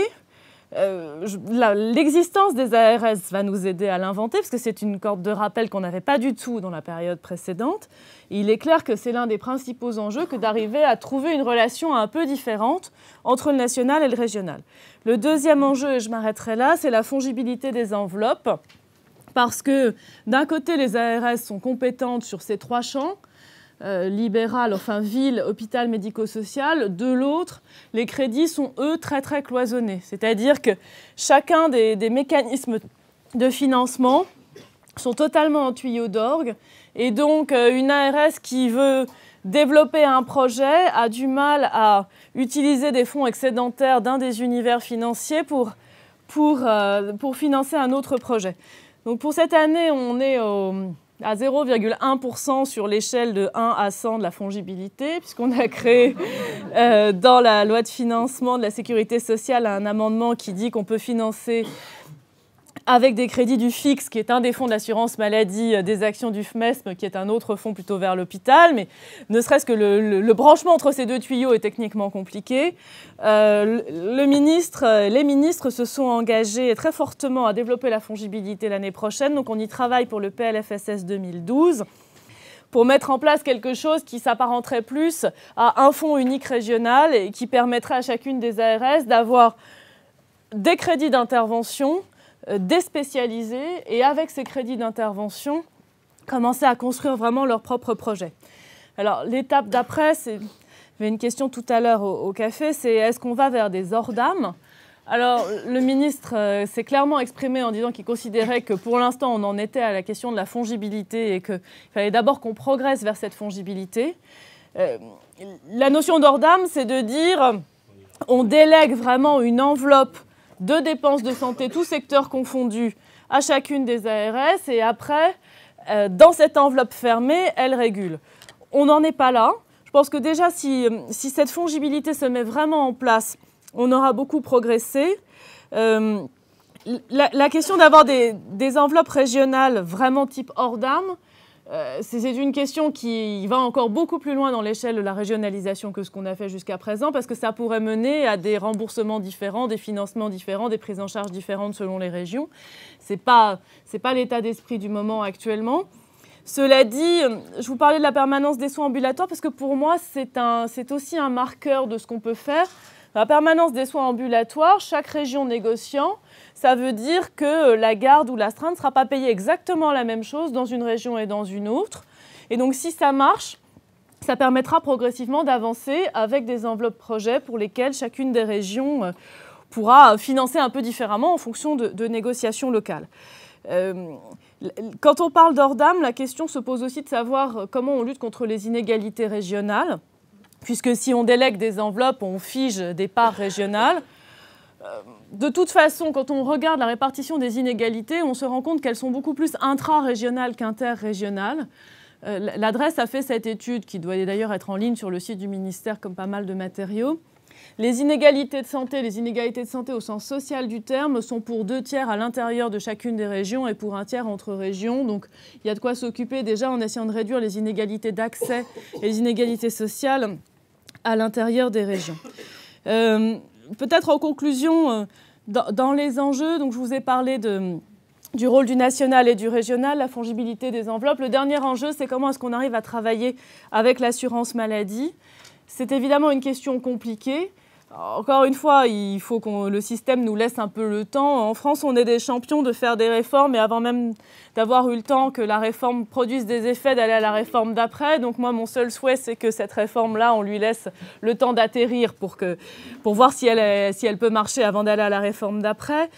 L'existence des ARS va nous aider à l'inventer parce que c'est une corde de rappel qu'on n'avait pas du tout dans la période précédente. Et il est clair que c'est l'un des principaux enjeux que d'arriver à trouver une relation un peu différente entre le national et le régional. Le deuxième enjeu, et je m'arrêterai là, c'est la fongibilité des enveloppes parce que d'un côté, les ARS sont compétentes sur ces 3 champs, libéral, enfin ville, hôpital, médico-social. De l'autre, les crédits sont, eux, très, très cloisonnés. C'est-à-dire que chacun des mécanismes de financement sont totalement en tuyau d'orgue. Et donc, une ARS qui veut développer un projet a du mal à utiliser des fonds excédentaires d'un des univers financiers pour financer un autre projet. Donc, pour cette année, on est à 0,1% sur l'échelle de 1 à 100 de la fongibilité, puisqu'on a créé dans la loi de financement de la sécurité sociale un amendement qui dit qu'on peut financer avec des crédits du FIX, qui est un des fonds de l'assurance maladie, des actions du FMESM, qui est un autre fonds plutôt vers l'hôpital. Mais ne serait-ce que le branchement entre ces deux tuyaux est techniquement compliqué. Les ministres se sont engagés très fortement à développer la fongibilité l'année prochaine. Donc on y travaille pour le PLFSS 2012 pour mettre en place quelque chose qui s'apparenterait plus à un fonds unique régional et qui permettrait à chacune des ARS d'avoir des crédits d'intervention déspécialisés et avec ces crédits d'intervention, commencer à construire vraiment leur propre projet. Alors l'étape d'après, il y avait une question tout à l'heure au café, c'est est-ce qu'on va vers des ORDAM ? Alors le ministre s'est clairement exprimé en disant qu'il considérait que pour l'instant on en était à la question de la fongibilité et qu'il fallait d'abord qu'on progresse vers cette fongibilité. La notion d'ORDAM, c'est de dire on délègue vraiment une enveloppe de dépenses de santé, tous secteurs confondus, à chacune des ARS. Et après, dans cette enveloppe fermée, elle régule. On n'en est pas là. Je pense que déjà, si cette fongibilité se met vraiment en place, on aura beaucoup progressé. La question d'avoir des enveloppes régionales vraiment type ORDAM, c'est une question qui va encore beaucoup plus loin dans l'échelle de la régionalisation que ce qu'on a fait jusqu'à présent, parce que ça pourrait mener à des remboursements différents, des financements différents, des prises en charge différentes selon les régions. C'est pas l'état d'esprit du moment actuellement. Cela dit, je vous parlais de la permanence des soins ambulatoires parce que pour moi, c'est aussi un marqueur de ce qu'on peut faire. La permanence des soins ambulatoires, chaque région négociant, ça veut dire que la garde ou l'astreinte ne sera pas payée exactement la même chose dans une région et dans une autre. Et donc, si ça marche, ça permettra progressivement d'avancer avec des enveloppes projets pour lesquelles chacune des régions pourra financer un peu différemment en fonction de négociations locales. Quand on parle d'ORDAM, la question se pose aussi de savoir comment on lutte contre les inégalités régionales, puisque si on délègue des enveloppes, on fige des parts régionales. De toute façon, quand on regarde la répartition des inégalités, on se rend compte qu'elles sont beaucoup plus intra-régionales qu'inter-régionales. L'adresse a fait cette étude, qui doit d'ailleurs être en ligne sur le site du ministère comme pas mal de matériaux. Les inégalités de santé au sens social du terme sont pour 2/3 à l'intérieur de chacune des régions et pour 1/3 entre régions. Donc il y a de quoi s'occuper déjà en essayant de réduire les inégalités d'accès et les inégalités sociales à l'intérieur des régions. Peut-être en conclusion, dans les enjeux, donc je vous ai parlé du rôle du national et du régional, la fongibilité des enveloppes. Le dernier enjeu, c'est comment est-ce qu'on arrive à travailler avec l'assurance maladie. C'est évidemment une question compliquée. Encore une fois, il faut que le système nous laisse un peu le temps. En France, on est des champions de faire des réformes, et avant même d'avoir eu le temps que la réforme produise des effets, d'aller à la réforme d'après. Donc moi, mon seul souhait, c'est que cette réforme-là, on lui laisse le temps d'atterrir pour voir si elle peut marcher avant d'aller à la réforme d'après.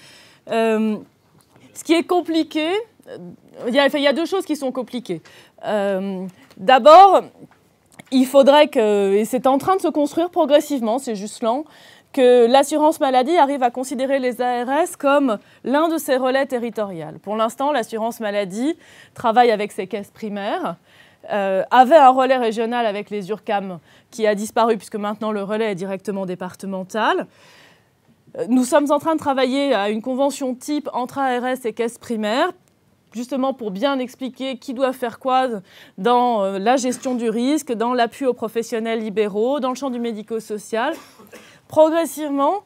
Ce qui est compliqué, il y a deux choses qui sont compliquées. D'abord, il faudrait que, et c'est en train de se construire progressivement, c'est juste lent, que l'assurance maladie arrive à considérer les ARS comme l'un de ses relais territoriaux. Pour l'instant, l'assurance maladie travaille avec ses caisses primaires, avait un relais régional avec les URCAM qui a disparu puisque maintenant le relais est directement départemental. Nous sommes en train de travailler à une convention type entre ARS et caisses primaires, justement pour bien expliquer qui doit faire quoi dans la gestion du risque, dans l'appui aux professionnels libéraux, dans le champ du médico-social. Progressivement,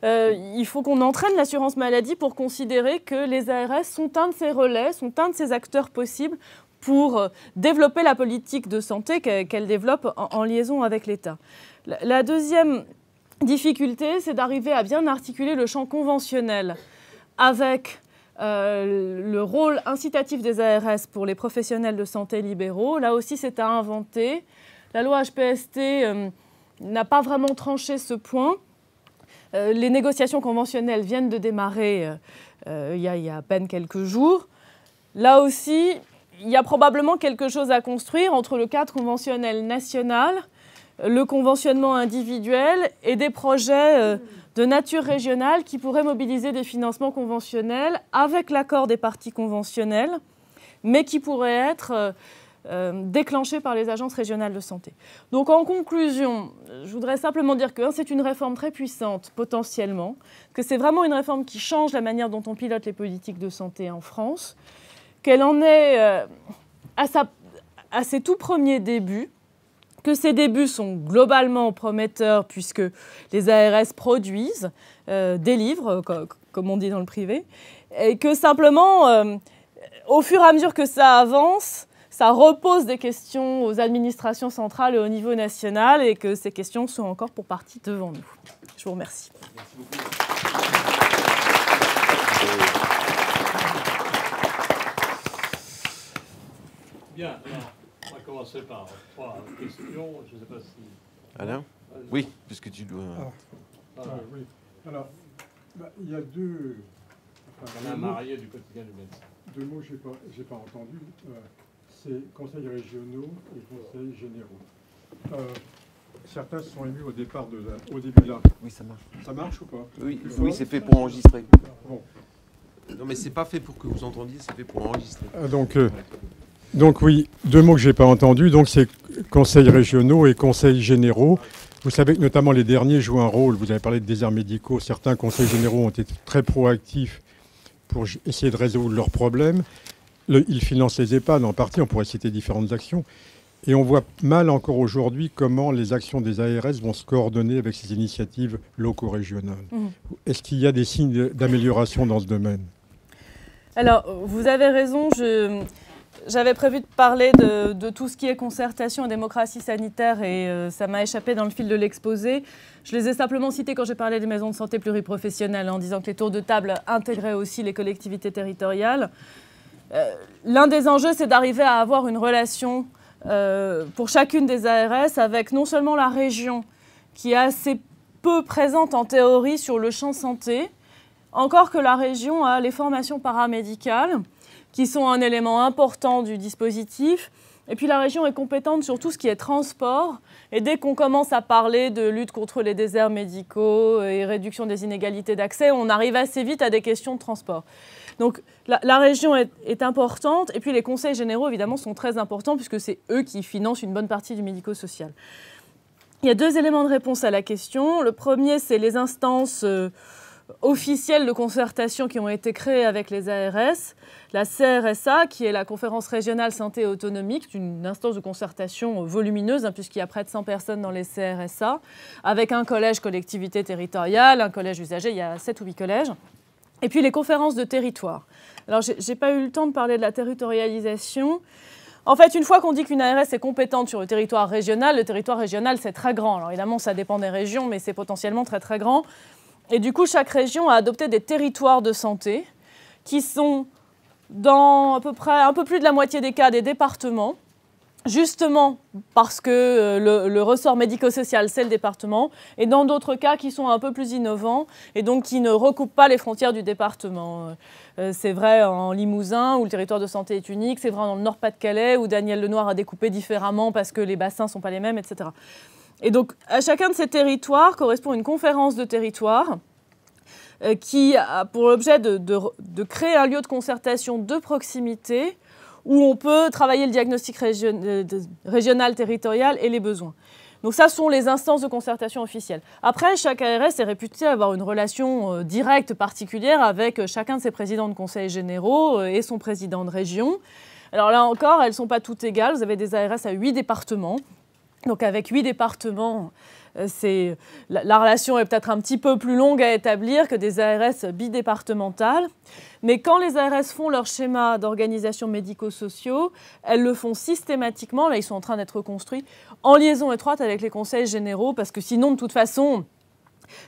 il faut qu'on entraîne l'assurance maladie pour considérer que les ARS sont un de ces relais, sont un de ces acteurs possibles pour développer la politique de santé qu'elle développe en liaison avec l'État. La deuxième difficulté, c'est d'arriver à bien articuler le champ conventionnel avec le rôle incitatif des ARS pour les professionnels de santé libéraux. Là aussi, c'est à inventer. La loi HPST n'a pas vraiment tranché ce point. Les négociations conventionnelles viennent de démarrer il y a à peine quelques jours. Là aussi, il y a probablement quelque chose à construire entre le cadre conventionnel national, le conventionnement individuel et des projets de nature régionale qui pourraient mobiliser des financements conventionnels avec l'accord des parties conventionnelles, mais qui pourraient être déclenchés par les agences régionales de santé. Donc en conclusion, je voudrais simplement dire que c'est une réforme très puissante potentiellement, que c'est vraiment une réforme qui change la manière dont on pilote les politiques de santé en France, qu'elle en est à ses tout premiers débuts, que ces débuts sont globalement prometteurs puisque les ARS produisent, délivrent, comme on dit dans le privé, et que simplement, au fur et à mesure que ça avance, ça repose des questions aux administrations centrales et au niveau national et que ces questions sont encore pour partie devant nous. Je vous remercie. Merci beaucoup. Bien, alors, on va commencer par 3 questions. Je ne sais pas si... Alain ? Oui, puisque tu dois... Oui. Alors, il y a deux... Alain Marié du quotidien du médecin. 2 mots que je n'ai pas entendus. C'est conseils régionaux et conseils généraux. Certains se sont émus au début là. Oui, ça marche. Ça marche ou pas? Oui, c'est fait pour enregistrer. Bon. Non, mais c'est pas fait pour que vous entendiez, c'est fait pour enregistrer. Donc oui, 2 mots que je n'ai pas entendus. Donc c'est conseils régionaux et conseils généraux. Vous savez que notamment les derniers jouent un rôle. Vous avez parlé de déserts médicaux. Certains conseils généraux ont été très proactifs pour essayer de résoudre leurs problèmes. Ils financent les EHPAD en partie. On pourrait citer différentes actions. Et on voit mal encore aujourd'hui comment les actions des ARS vont se coordonner avec ces initiatives locaux-régionales. Est-ce qu'il y a des signes d'amélioration dans ce domaine? Alors, vous avez raison. j'avais prévu de parler de tout ce qui est concertation et démocratie sanitaire et ça m'a échappé dans le fil de l'exposé. Je les ai simplement cités quand j'ai parlé des maisons de santé pluriprofessionnelles en disant que les tours de table intégraient aussi les collectivités territoriales. L'un des enjeux, c'est d'arriver à avoir une relation pour chacune des ARS avec non seulement la région qui est assez peu présente en théorie sur le champ santé, encore que la région a les formations paramédicales qui sont un élément important du dispositif. Et puis la région est compétente sur tout ce qui est transport. Et dès qu'on commence à parler de lutte contre les déserts médicaux et réduction des inégalités d'accès, on arrive assez vite à des questions de transport. Donc la région est importante. Et puis les conseils généraux, évidemment, sont très importants puisque c'est eux qui financent une bonne partie du médico-social. Il y a deux éléments de réponse à la question. Le premier, c'est les instances officielles de concertation qui ont été créées avec les ARS. La CRSA, qui est la Conférence régionale santé et autonomique, une instance de concertation volumineuse, puisqu'il y a près de 100 personnes dans les CRSA, avec un collège collectivité territoriale, un collège usager, il y a 7 ou 8 collèges. Et puis les conférences de territoire. Alors, je n'ai pas eu le temps de parler de la territorialisation. En fait, une fois qu'on dit qu'une ARS est compétente sur le territoire régional, c'est très grand. Alors évidemment, ça dépend des régions, mais c'est potentiellement très très grand. Et du coup, chaque région a adopté des territoires de santé qui sont dans à peu près un peu plus de la moitié des cas des départements, justement parce que le ressort médico-social, c'est le département, et dans d'autres cas qui sont un peu plus innovants et donc qui ne recoupent pas les frontières du département. C'est vrai en Limousin, où le territoire de santé est unique, c'est vrai dans le Nord-Pas-de-Calais, où Daniel Lenoir a découpé différemment parce que les bassins ne sont pas les mêmes, etc. Et donc, à chacun de ces territoires correspond une conférence de territoire qui a pour objet de créer un lieu de concertation de proximité où on peut travailler le diagnostic régional, territorial et les besoins. Donc ça sont les instances de concertation officielles. Après, chaque ARS est réputée avoir une relation directe, particulière avec chacun de ses présidents de conseils généraux et son président de région. Alors là encore, elles ne sont pas toutes égales. Vous avez des ARS à 8 départements. Donc avec 8 départements, la relation est peut-être un petit peu plus longue à établir que des ARS bidépartementales. Mais quand les ARS font leur schéma d'organisation médico-sociaux, elles le font systématiquement, là ils sont en train d'être construits, en liaison étroite avec les conseils généraux, parce que sinon, de toute façon,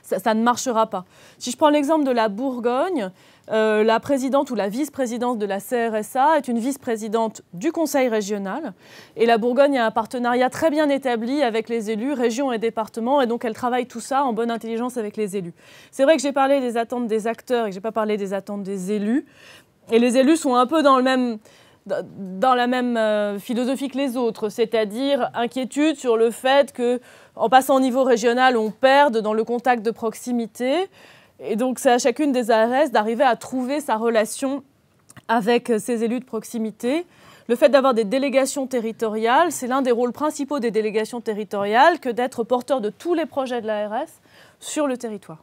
ça ne marchera pas. Si je prends l'exemple de la Bourgogne, la présidente ou la vice-présidente de la CRSA est une vice-présidente du conseil régional. Et la Bourgogne a un partenariat très bien établi avec les élus, régions et départements. Et donc, elle travaille tout ça en bonne intelligence avec les élus. C'est vrai que j'ai parlé des attentes des acteurs et que je n'ai pas parlé des attentes des élus. Et les élus sont un peu dans la même philosophie que les autres, c'est-à-dire inquiétude sur le fait qu'en passant au niveau régional, on perde dans le contact de proximité. Et donc, c'est à chacune des ARS d'arriver à trouver sa relation avec ces élus de proximité. Le fait d'avoir des délégations territoriales, c'est l'un des rôles principaux des délégations territoriales que d'être porteur de tous les projets de l'ARS sur le territoire.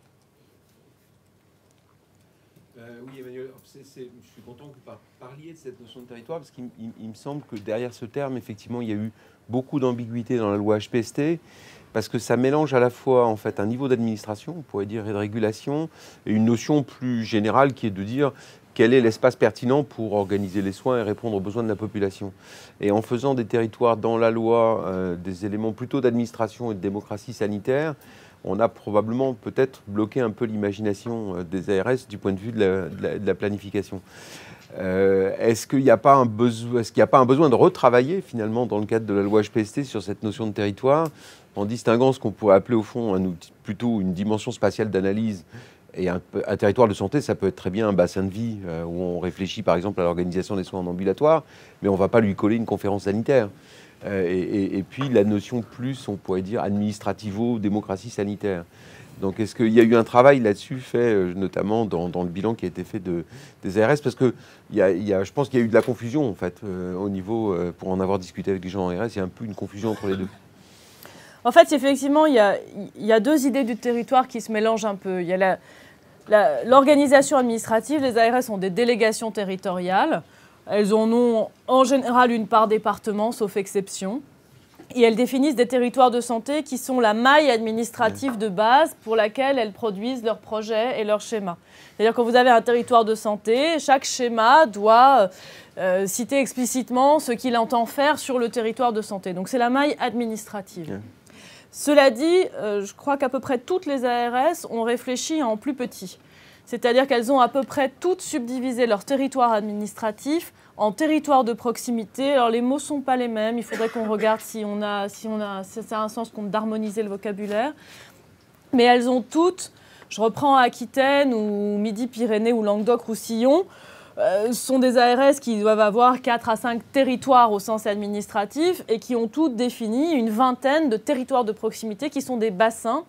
Oui, Emmanuel, je suis content que vous parliez de cette notion de territoire parce qu'il me semble que derrière ce terme, effectivement, il y a eu beaucoup d'ambiguïté dans la loi HPST parce que ça mélange à la fois en fait un niveau d'administration, on pourrait dire, et de régulation, et une notion plus générale qui est de dire quel est l'espace pertinent pour organiser les soins et répondre aux besoins de la population. Et en faisant des territoires dans la loi, des éléments plutôt d'administration et de démocratie sanitaire, on a probablement peut-être bloqué un peu l'imagination des ARS du point de vue de la planification. Est-ce qu'il n'y a pas un besoin de retravailler finalement dans le cadre de la loi HPST sur cette notion de territoire en distinguant ce qu'on pourrait appeler au fond plutôt une dimension spatiale d'analyse et un territoire de santé, ça peut être très bien un bassin de vie où on réfléchit par exemple à l'organisation des soins en ambulatoire, mais on ne va pas lui coller une conférence sanitaire. Et puis la notion plus, on pourrait dire, administrativo-démocratie sanitaire. Donc est-ce qu'il y a eu un travail là-dessus fait, notamment dans le bilan qui a été fait des ARS? Parce que je pense qu'il y a eu de la confusion, en fait, au niveau, pour en avoir discuté avec les gens en ARS, il y a un peu une confusion entre les deux. En fait, effectivement, il y a deux idées du territoire qui se mélangent un peu. Il y a l'organisation administrative. Les ARS ont des délégations territoriales. Elles en ont en général une par département, sauf exception. Et elles définissent des territoires de santé qui sont la maille administrative de base pour laquelle elles produisent leurs projets et leurs schémas. C'est-à-dire que quand vous avez un territoire de santé, chaque schéma doit citer explicitement ce qu'il entend faire sur le territoire de santé. Donc c'est la maille administrative. Cela dit, je crois qu'à peu près toutes les ARS ont réfléchi en plus petit. C'est-à-dire qu'elles ont à peu près toutes subdivisé leur territoire administratif en territoire de proximité. Alors les mots ne sont pas les mêmes, il faudrait qu'on regarde si ça a un sens d'harmoniser le vocabulaire. Mais elles ont toutes, je reprends Aquitaine ou Midi-Pyrénées ou Languedoc-Roussillon, sont des ARS qui doivent avoir 4 à 5 territoires au sens administratif et qui ont toutes défini une vingtaine de territoires de proximité qui sont des bassins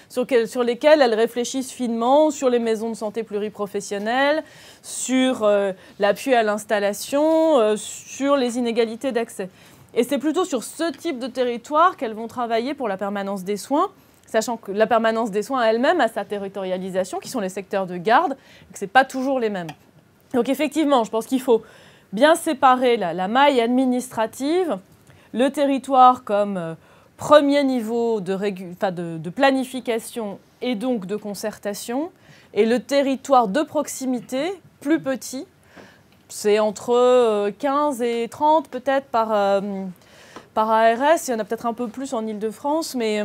sur lesquels elles réfléchissent finement sur les maisons de santé pluriprofessionnelles, sur l'appui à l'installation, sur les inégalités d'accès. Et c'est plutôt sur ce type de territoire qu'elles vont travailler pour la permanence des soins, sachant que la permanence des soins elle-même a sa territorialisation, qui sont les secteurs de garde, et que ce n'est pas toujours les mêmes. Donc effectivement, je pense qu'il faut bien séparer la maille administrative, le territoire comme premier niveau de planification et donc de concertation, et le territoire de proximité, plus petit, c'est entre 15 et 30 peut-être par ARS, il y en a peut-être un peu plus en Île-de-France, mais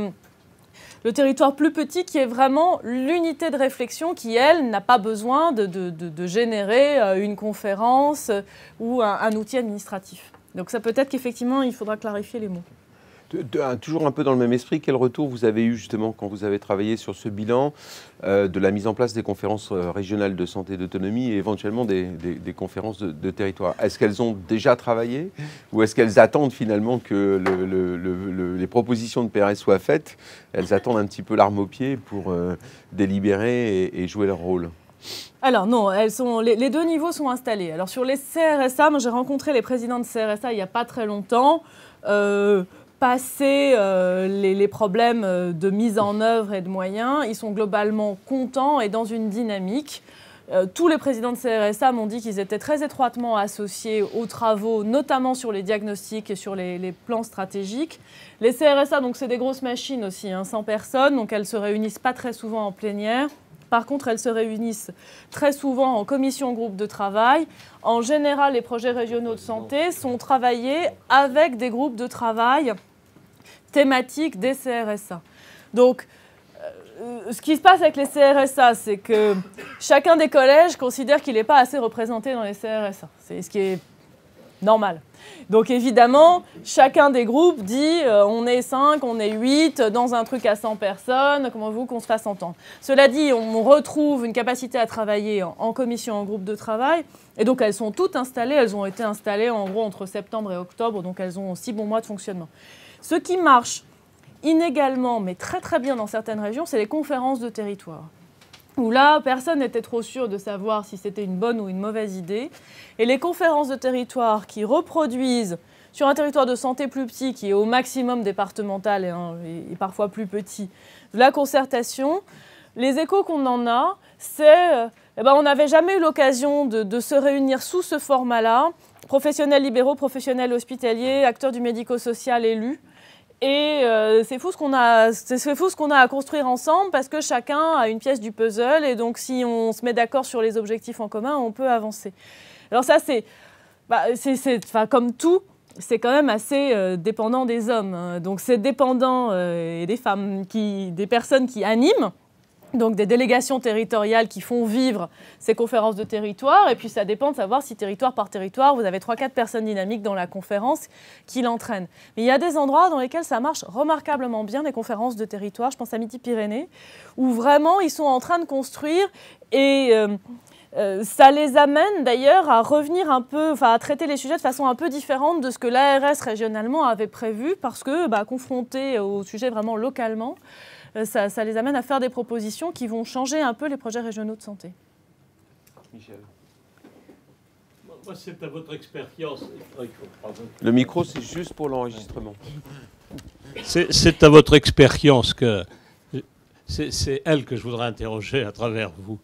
le territoire plus petit qui est vraiment l'unité de réflexion qui, elle, n'a pas besoin de générer une conférence ou un outil administratif. Donc ça peut être qu'effectivement, il faudra clarifier les mots. Toujours un peu dans le même esprit, quel retour vous avez eu justement quand vous avez travaillé sur ce bilan de la mise en place des conférences régionales de santé et d'autonomie et éventuellement des conférences de territoire? Est-ce qu'elles ont déjà travaillé ou est-ce qu'elles attendent finalement que les propositions de PRS soient faites? Elles attendent un petit peu l'arme au pied pour délibérer et jouer leur rôle? Alors non, les deux niveaux sont installés. Alors sur les CRSA, moi j'ai rencontré les présidents de CRSA il n'y a pas très longtemps. Passé les problèmes de mise en œuvre et de moyens, ils sont globalement contents et dans une dynamique. Tous les présidents de CRSA m'ont dit qu'ils étaient très étroitement associés aux travaux, notamment sur les diagnostics et sur les plans stratégiques. Les CRSA, donc c'est des grosses machines aussi, 100 personnes, donc elles se réunissent pas très souvent en plénière. Par contre, elles se réunissent très souvent en commission groupe de travail. En général, les projets régionaux de santé sont travaillés avec des groupes de travail thématiques des CRSA. Donc, ce qui se passe avec les CRSA, c'est que chacun des collèges considère qu'il n'est pas assez représenté dans les CRSA. C'est ce qui est normal. Donc évidemment, chacun des groupes dit on est 5, on est 8, dans un truc à 100 personnes, comment vous qu'on se fasse entendre. Cela dit, on retrouve une capacité à travailler en commission, en groupe de travail, et donc elles sont toutes installées, elles ont été installées en gros entre septembre et octobre, donc elles ont 6 bons mois de fonctionnement. Ce qui marche inégalement, mais très très bien dans certaines régions, c'est les conférences de territoire. Où là, personne n'était trop sûr de savoir si c'était une bonne ou une mauvaise idée. Et les conférences de territoire qui reproduisent, sur un territoire de santé plus petit, qui est au maximum départemental et parfois plus petit, de la concertation, les échos qu'on en a, c'est on n'avait jamais eu l'occasion de se réunir sous ce format-là, professionnels libéraux, professionnels hospitaliers, acteurs du médico-social élus. Et c'est fou ce qu'on a à construire ensemble parce que chacun a une pièce du puzzle et donc si on se met d'accord sur les objectifs en commun, on peut avancer. Alors ça, comme tout, c'est quand même assez dépendant des hommes. Donc c'est dépendant des femmes, des personnes qui animent. Donc des délégations territoriales qui font vivre ces conférences de territoire. Et puis ça dépend de savoir si territoire par territoire, vous avez 3-4 personnes dynamiques dans la conférence qui l'entraînent. Mais il y a des endroits dans lesquels ça marche remarquablement bien, les conférences de territoire. Je pense à Midi-Pyrénées, où vraiment ils sont en train de construire et ça les amène d'ailleurs à revenir un peu, à traiter les sujets de façon un peu différente de ce que l'ARS régionalement avait prévu parce que confrontés au sujet vraiment localement, ça les amène à faire des propositions qui vont changer un peu les projets régionaux de santé. Michel. Moi, c'est à votre expérience. Le micro, c'est juste pour l'enregistrement. C'est à votre expérience que... C'est elle que je voudrais interroger à travers vous.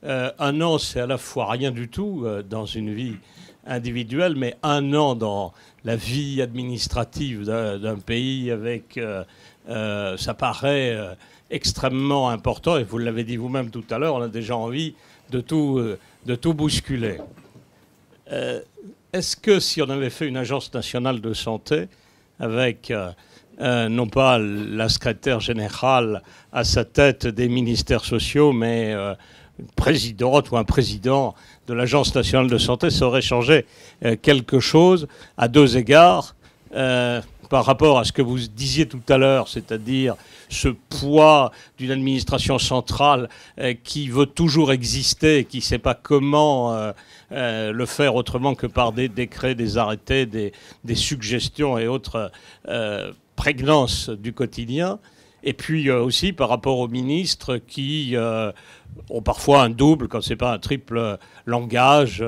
un an, c'est à la fois rien du tout dans une vie individuelle, mais un an dans la vie administrative d'un pays avec... ça paraît extrêmement important, et vous l'avez dit vous-même tout à l'heure, on a déjà envie de tout bousculer. Est-ce que si on avait fait une agence nationale de santé avec... non pas la secrétaire générale à sa tête des ministères sociaux, mais une présidente ou un président de l'Agence nationale de santé, ça aurait changé quelque chose à deux égards par rapport à ce que vous disiez tout à l'heure, c'est-à-dire ce poids d'une administration centrale qui veut toujours exister, qui ne sait pas comment le faire autrement que par des décrets, des arrêtés, des suggestions et autres prégnance du quotidien, et puis aussi par rapport aux ministres qui ont parfois un double, quand ce n'est pas un triple langage,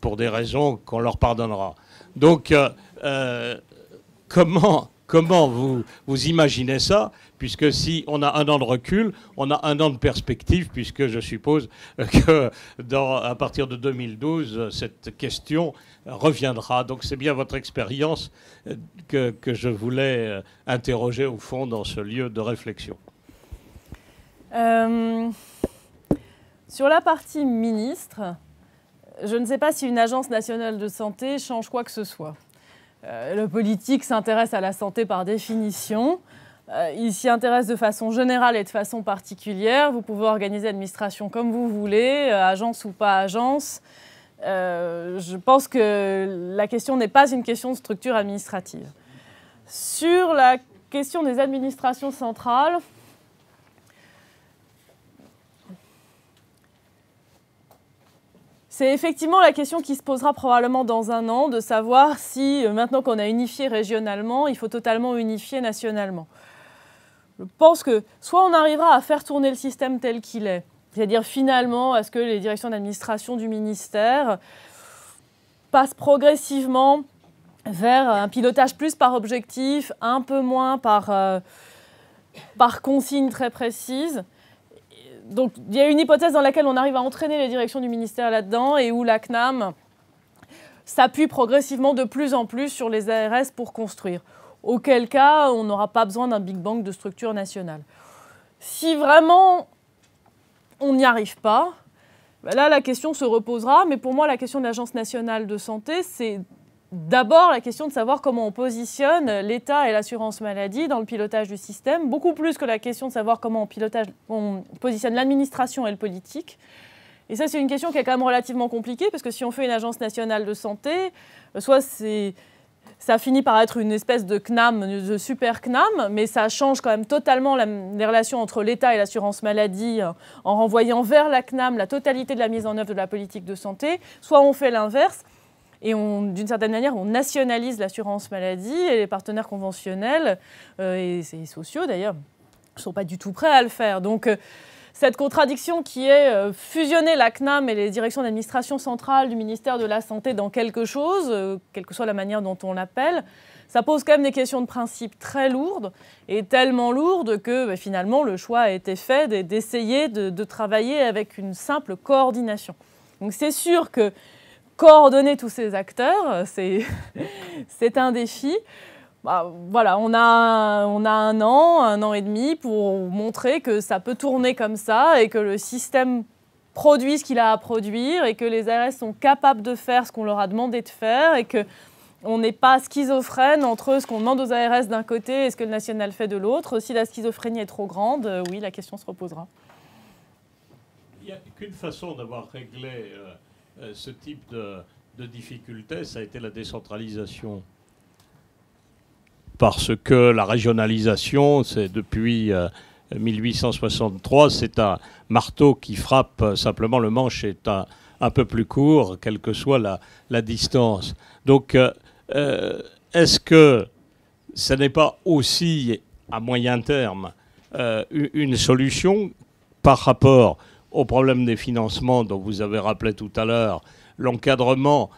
pour des raisons qu'on leur pardonnera. Donc, comment vous imaginez ça, puisque si on a un an de recul, on a un an de perspective, puisque je suppose que à partir de 2012, cette question reviendra. Donc c'est bien votre expérience que je voulais interroger au fond dans ce lieu de réflexion. Sur la partie ministre, je ne sais pas si une agence nationale de santé change quoi que ce soit. Le politique s'intéresse à la santé par définition. Il s'y intéresse de façon générale et de façon particulière. Vous pouvez organiser l'administration comme vous voulez, agence ou pas agence. Je pense que la question n'est pas une question de structure administrative. Sur la question des administrations centrales, c'est effectivement la question qui se posera probablement dans un an, de savoir si, maintenant qu'on a unifié régionalement, il faut totalement unifier nationalement. Je pense que soit on arrivera à faire tourner le système tel qu'il est, c'est-à-dire finalement, est-ce que les directions d'administration du ministère passent progressivement vers un pilotage plus par objectif, un peu moins par consigne très précise. Donc il y a une hypothèse dans laquelle on arrive à entraîner les directions du ministère là-dedans et où la CNAM s'appuie progressivement de plus en plus sur les ARS pour construire. Auquel cas, on n'aura pas besoin d'un Big Bang de structure nationale. Si vraiment on n'y arrive pas, ben là la question se reposera, mais pour moi la question de l'Agence nationale de santé, c'est d'abord la question de savoir comment on positionne l'État et l'assurance maladie dans le pilotage du système, beaucoup plus que la question de savoir comment on positionne l'administration et le politique. Et ça, c'est une question qui est quand même relativement compliquée, parce que si on fait une agence nationale de santé, soit ça finit par être une espèce de CNAM, de super CNAM, mais ça change quand même totalement les relations entre l'État et l'assurance maladie en renvoyant vers la CNAM la totalité de la mise en œuvre de la politique de santé. Soit on fait l'inverse, et d'une certaine manière, on nationalise l'assurance maladie, et les partenaires conventionnels et sociaux, d'ailleurs, ne sont pas du tout prêts à le faire. Donc, cette contradiction qui est fusionner la CNAM et les directions d'administration centrale du ministère de la Santé dans quelque chose, quelle que soit la manière dont on l'appelle, ça pose quand même des questions de principe très lourdes, et tellement lourdes que finalement le choix a été fait d'essayer de travailler avec une simple coordination. Donc c'est sûr que coordonner tous ces acteurs, c'est un défi. Bah, voilà, on a un an et demi pour montrer que ça peut tourner comme ça et que le système produit ce qu'il a à produire et que les ARS sont capables de faire ce qu'on leur a demandé de faire et qu'on n'est pas schizophrène entre ce qu'on demande aux ARS d'un côté et ce que le national fait de l'autre. Si la schizophrénie est trop grande, oui, la question se reposera. Il n'y a qu'une façon d'avoir réglé ce type de difficulté, ça a été la décentralisation. Parce que la régionalisation, c'est depuis 1863, c'est un marteau qui frappe, simplement le manche est un peu plus court, quelle que soit la distance. Donc, est-ce que ce n'est pas aussi, à moyen terme, une solution par rapport au problème des financements dont vous avez rappelé tout à l'heure, l'encadrement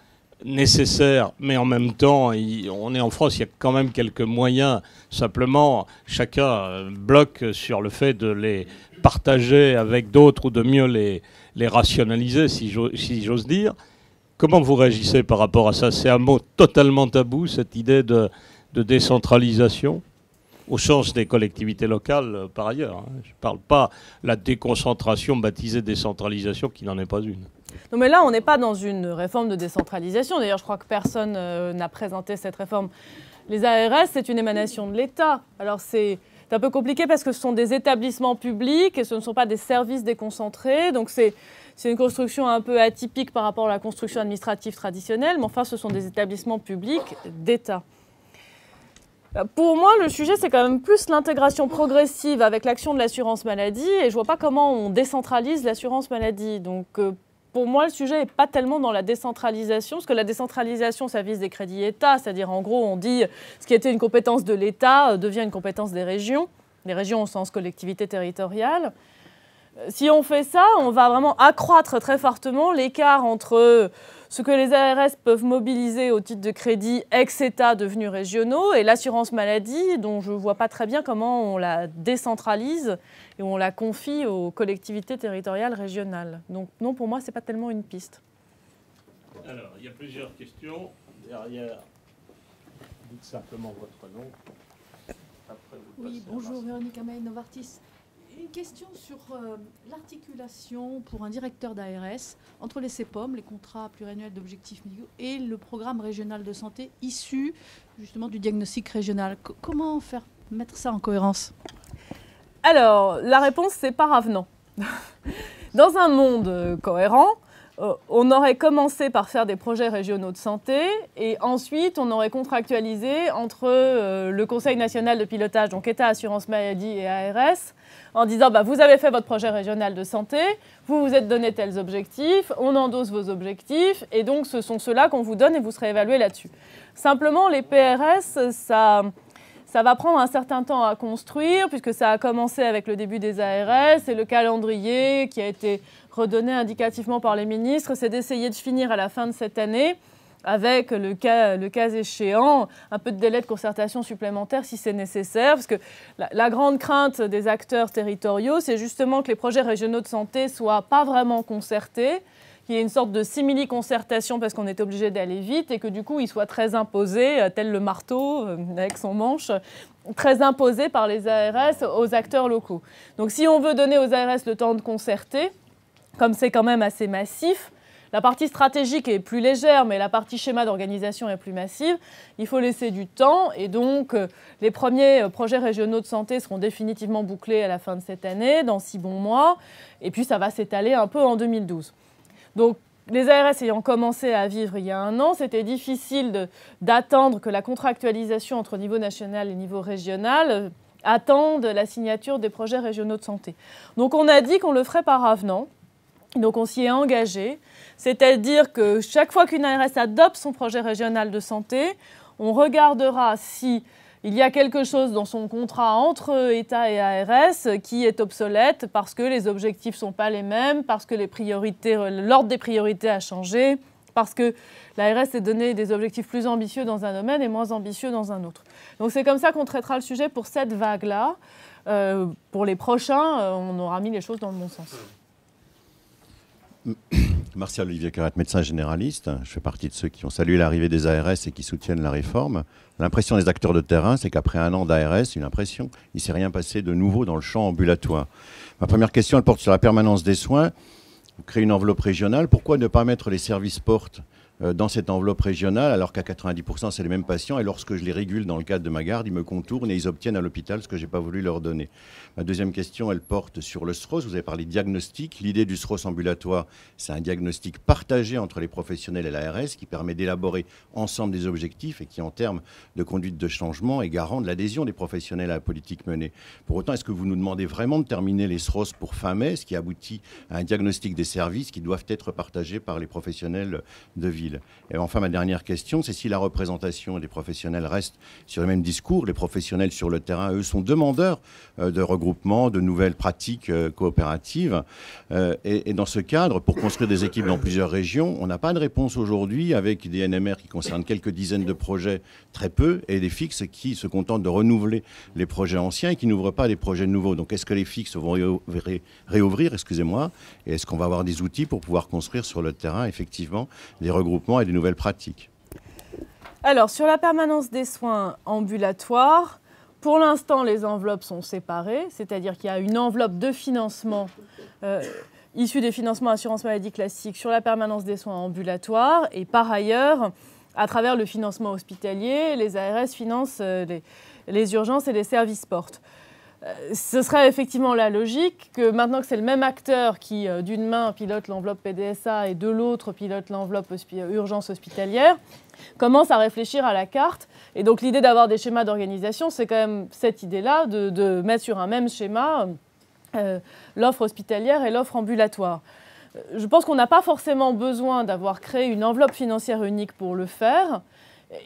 nécessaire, mais en même temps, on est en France, il y a quand même quelques moyens. Simplement, chacun bloque sur le fait de les partager avec d'autres ou de mieux les rationaliser, si j'ose dire. Comment vous réagissez par rapport à ça? C'est un mot totalement tabou, cette idée de décentralisation, au sens des collectivités locales, par ailleurs. Je ne parle pas de la déconcentration baptisée décentralisation, qui n'en est pas une. Non, mais là, on n'est pas dans une réforme de décentralisation. D'ailleurs, je crois que personne n'a présenté cette réforme. Les ARS, c'est une émanation de l'État. Alors, c'est un peu compliqué parce que ce sont des établissements publics et ce ne sont pas des services déconcentrés. Donc, c'est une construction un peu atypique par rapport à la construction administrative traditionnelle. Mais enfin, ce sont des établissements publics d'État. Pour moi, le sujet, c'est quand même plus l'intégration progressive avec l'action de l'assurance maladie. Et je ne vois pas comment on décentralise l'assurance maladie. Donc, pour moi, le sujet n'est pas tellement dans la décentralisation, parce que la décentralisation, ça vise des crédits État, c'est-à-dire en gros, on dit ce qui était une compétence de l'État devient une compétence des régions au sens collectivité territoriale. Si on fait ça, on va vraiment accroître très fortement l'écart entre ce que les ARS peuvent mobiliser au titre de crédits ex-État devenus régionaux et l'assurance maladie, dont je ne vois pas très bien comment on la décentralise et on la confie aux collectivités territoriales régionales. Donc non, pour moi, ce n'est pas tellement une piste. Alors, il y a plusieurs questions. Derrière, dites simplement votre nom. Après, vous Oui, bonjour, Véronique Amaï, Novartis. Une question sur l'articulation pour un directeur d'ARS entre les CEPOM, les contrats pluriannuels d'objectifs médicaux, et le programme régional de santé issu justement du diagnostic régional. Comment mettre ça en cohérence? Alors, la réponse, c'est par avenant. Dans un monde cohérent, on aurait commencé par faire des projets régionaux de santé et ensuite on aurait contractualisé entre le Conseil national de pilotage, donc État, assurance maladie et ARS, en disant vous avez fait votre projet régional de santé, vous vous êtes donné tels objectifs, on endosse vos objectifs et donc ce sont ceux-là qu'on vous donne et vous serez évalué là-dessus. Simplement, les PRS, ça va prendre un certain temps à construire puisque ça a commencé avec le début des ARS et le calendrier qui a été redonné indicativement par les ministres, c'est d'essayer de finir à la fin de cette année avec le cas échéant, un peu de délai de concertation supplémentaire si c'est nécessaire. Parce que la grande crainte des acteurs territoriaux, c'est justement que les projets régionaux de santé ne soient pas vraiment concertés, qu'il y ait une sorte de simili-concertation parce qu'on est obligé d'aller vite et que du coup, ils soient très imposés, tel le marteau avec son manche, très imposés par les ARS aux acteurs locaux. Donc si on veut donner aux ARS le temps de concerter, comme c'est quand même assez massif, la partie stratégique est plus légère, mais la partie schéma d'organisation est plus massive. Il faut laisser du temps et donc les premiers projets régionaux de santé seront définitivement bouclés à la fin de cette année, dans 6 bons mois, et puis ça va s'étaler un peu en 2012. Donc les ARS ayant commencé à vivre il y a 1 an, c'était difficile d'attendre que la contractualisation entre niveau national et niveau régional attende la signature des projets régionaux de santé. Donc on a dit qu'on le ferait par avenant. Donc on s'y est engagé, c'est-à-dire que chaque fois qu'une ARS adopte son projet régional de santé, on regardera si il y a quelque chose dans son contrat entre État et ARS qui est obsolète parce que les objectifs ne sont pas les mêmes, parce que l'ordre des priorités a changé, parce que l'ARS s'est donné des objectifs plus ambitieux dans un domaine et moins ambitieux dans un autre. Donc c'est comme ça qu'on traitera le sujet pour cette vague-là. Pour les prochains, on aura mis les choses dans le bon sens. Martial Olivier Carrette, médecin généraliste. Je fais partie de ceux qui ont salué l'arrivée des ARS et qui soutiennent la réforme. L'impression des acteurs de terrain, c'est qu'après 1 an d'ARS, il ne s'est rien passé de nouveau dans le champ ambulatoire. Ma première question, elle porte sur la permanence des soins. Vous créez une enveloppe régionale. Pourquoi ne pas mettre les services portes dans cette enveloppe régionale, alors qu'à 90% c'est les mêmes patients, et lorsque je les régule dans le cadre de ma garde, ils me contournent et ils obtiennent à l'hôpital ce que je n'ai pas voulu leur donner. Ma deuxième question, elle porte sur le SROS. Vous avez parlé de diagnostic. L'idée du SROS ambulatoire, c'est un diagnostic partagé entre les professionnels et l'ARS qui permet d'élaborer ensemble des objectifs et qui, en termes de conduite de changement, est garant de l'adhésion des professionnels à la politique menée. Pour autant, est-ce que vous nous demandez vraiment de terminer les SROS pour fin mai, ce qui aboutit à un diagnostic des services qui doivent être partagés par les professionnels de ville? utile. Et enfin, ma dernière question, c'est si la représentation des professionnels reste sur le même discours. Les professionnels sur le terrain, eux, sont demandeurs de regroupement, de nouvelles pratiques coopératives. Et dans ce cadre, pour construire des équipes dans plusieurs régions, on n'a pas de réponse aujourd'hui avec des NMR qui concernent quelques dizaines de projets, très peu, et des fixes qui se contentent de renouveler les projets anciens et qui n'ouvrent pas des projets nouveaux. Donc est-ce que les fixes vont réouvrir, excusez-moi, et est-ce qu'on va avoir des outils pour pouvoir construire sur le terrain, effectivement, des regroupements et des nouvelles pratiques? Alors, sur la permanence des soins ambulatoires, pour l'instant, les enveloppes sont séparées, c'est-à-dire qu'il y a une enveloppe de financement issue des financements assurance maladie classique sur la permanence des soins ambulatoires, et par ailleurs, à travers le financement hospitalier, les ARS financent les urgences et les services portes. Ce serait effectivement la logique que maintenant que c'est le même acteur qui, d'une main, pilote l'enveloppe PDSA et de l'autre, pilote l'enveloppe urgence hospitalière, commence à réfléchir à la carte. Et donc l'idée d'avoir des schémas d'organisation, c'est quand même cette idée-là de mettre sur un même schéma l'offre hospitalière et l'offre ambulatoire. Je pense qu'on n'a pas forcément besoin d'avoir créé une enveloppe financière unique pour le faire.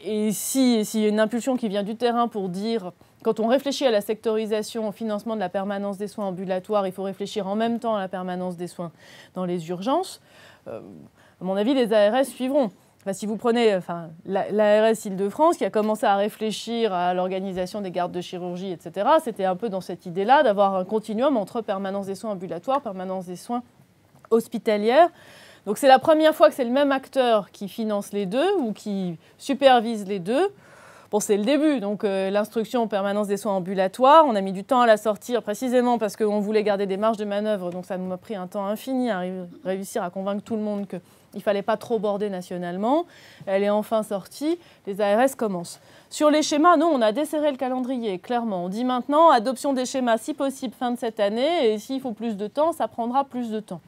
Et s'il y a une impulsion qui vient du terrain pour dire, quand on réfléchit à la sectorisation, au financement de la permanence des soins ambulatoires, il faut réfléchir en même temps à la permanence des soins dans les urgences, à mon avis, les ARS suivront. Enfin, si vous prenez l'ARS Île-de-France, qui a commencé à réfléchir à l'organisation des gardes de chirurgie, etc., c'était un peu dans cette idée-là d'avoir un continuum entre permanence des soins ambulatoires, permanence des soins hospitalières. Donc c'est la première fois que c'est le même acteur qui finance les deux ou qui supervise les deux. Bon, c'est le début, donc l'instruction en permanence des soins ambulatoires, on a mis du temps à la sortir précisément parce qu'on voulait garder des marges de manœuvre, donc ça nous a pris un temps infini à réussir à convaincre tout le monde qu'il ne fallait pas trop border nationalement. Elle est enfin sortie, les ARS commencent. Sur les schémas, non, on a desserré le calendrier, clairement. On dit maintenant, adoption des schémas si possible fin de cette année, et s'il faut plus de temps, ça prendra plus de temps.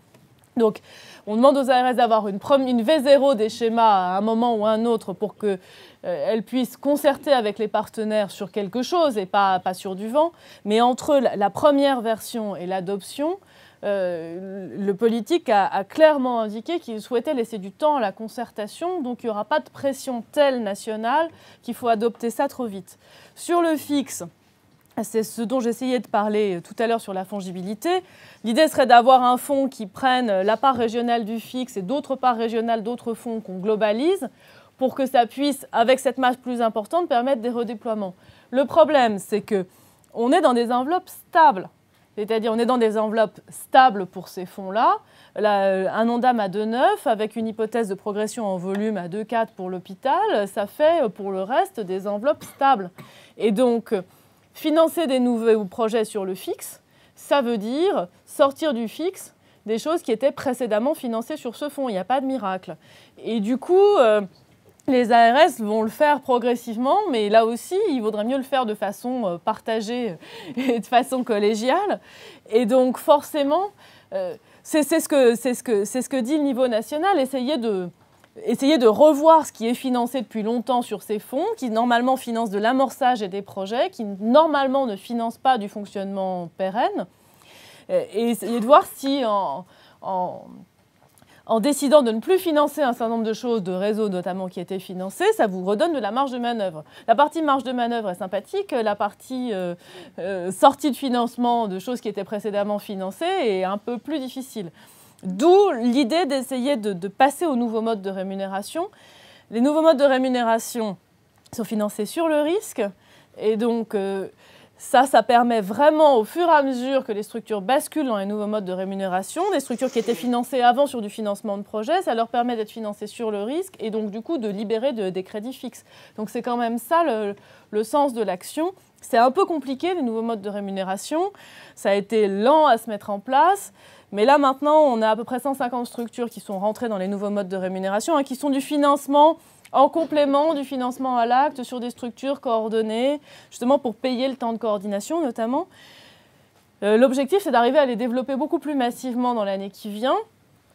Donc, on demande aux ARS d'avoir une V0 des schémas à un moment ou à un autre pour qu'elles puissent concerter avec les partenaires sur quelque chose et pas sur du vent. Mais entre la première version et l'adoption, le politique a clairement indiqué qu'il souhaitait laisser du temps à la concertation. Donc, il n'y aura pas de pression telle nationale qu'il faut adopter ça trop vite. Sur le fixe, c'est ce dont j'essayais de parler tout à l'heure sur la fongibilité. L'idée serait d'avoir un fonds qui prenne la part régionale du fixe et d'autres parts régionales, d'autres fonds qu'on globalise pour que ça puisse, avec cette masse plus importante, permettre des redéploiements. Le problème, c'est qu'on est dans des enveloppes stables. C'est-à-dire on est dans des enveloppes stables pour ces fonds-là. Un Ondam à 2,9 avec une hypothèse de progression en volume à 2,4 pour l'hôpital, ça fait pour le reste des enveloppes stables. Et donc, financer des nouveaux projets sur le fixe, ça veut dire sortir du fixe des choses qui étaient précédemment financées sur ce fonds. Il n'y a pas de miracle. Et du coup, les ARS vont le faire progressivement, mais là aussi, il vaudrait mieux le faire de façon partagée et de façon collégiale. Et donc, forcément, c'est ce que dit le niveau national, essayer de revoir ce qui est financé depuis longtemps sur ces fonds, qui normalement financent de l'amorçage et des projets, qui normalement ne financent pas du fonctionnement pérenne, et essayer de voir si en décidant de ne plus financer un certain nombre de choses, de réseaux notamment qui étaient financés, ça vous redonne de la marge de manœuvre. La partie marge de manœuvre est sympathique, la partie sortie de financement de choses qui étaient précédemment financées est un peu plus difficile. D'où l'idée d'essayer de passer aux nouveaux modes de rémunération. Les nouveaux modes de rémunération sont financés sur le risque. Et donc, ça permet vraiment, au fur et à mesure que les structures basculent dans les nouveaux modes de rémunération, des structures qui étaient financées avant sur du financement de projet, ça leur permet d'être financées sur le risque et donc, du coup, de libérer des crédits fixes. Donc, c'est quand même ça le sens de l'action. C'est un peu compliqué, les nouveaux modes de rémunération. Ça a été lent à se mettre en place. Mais là, maintenant, on a à peu près 150 structures qui sont rentrées dans les nouveaux modes de rémunération, qui sont du financement en complément du financement à l'acte sur des structures coordonnées, justement pour payer le temps de coordination notamment. L'objectif, c'est d'arriver à les développer beaucoup plus massivement dans l'année qui vient,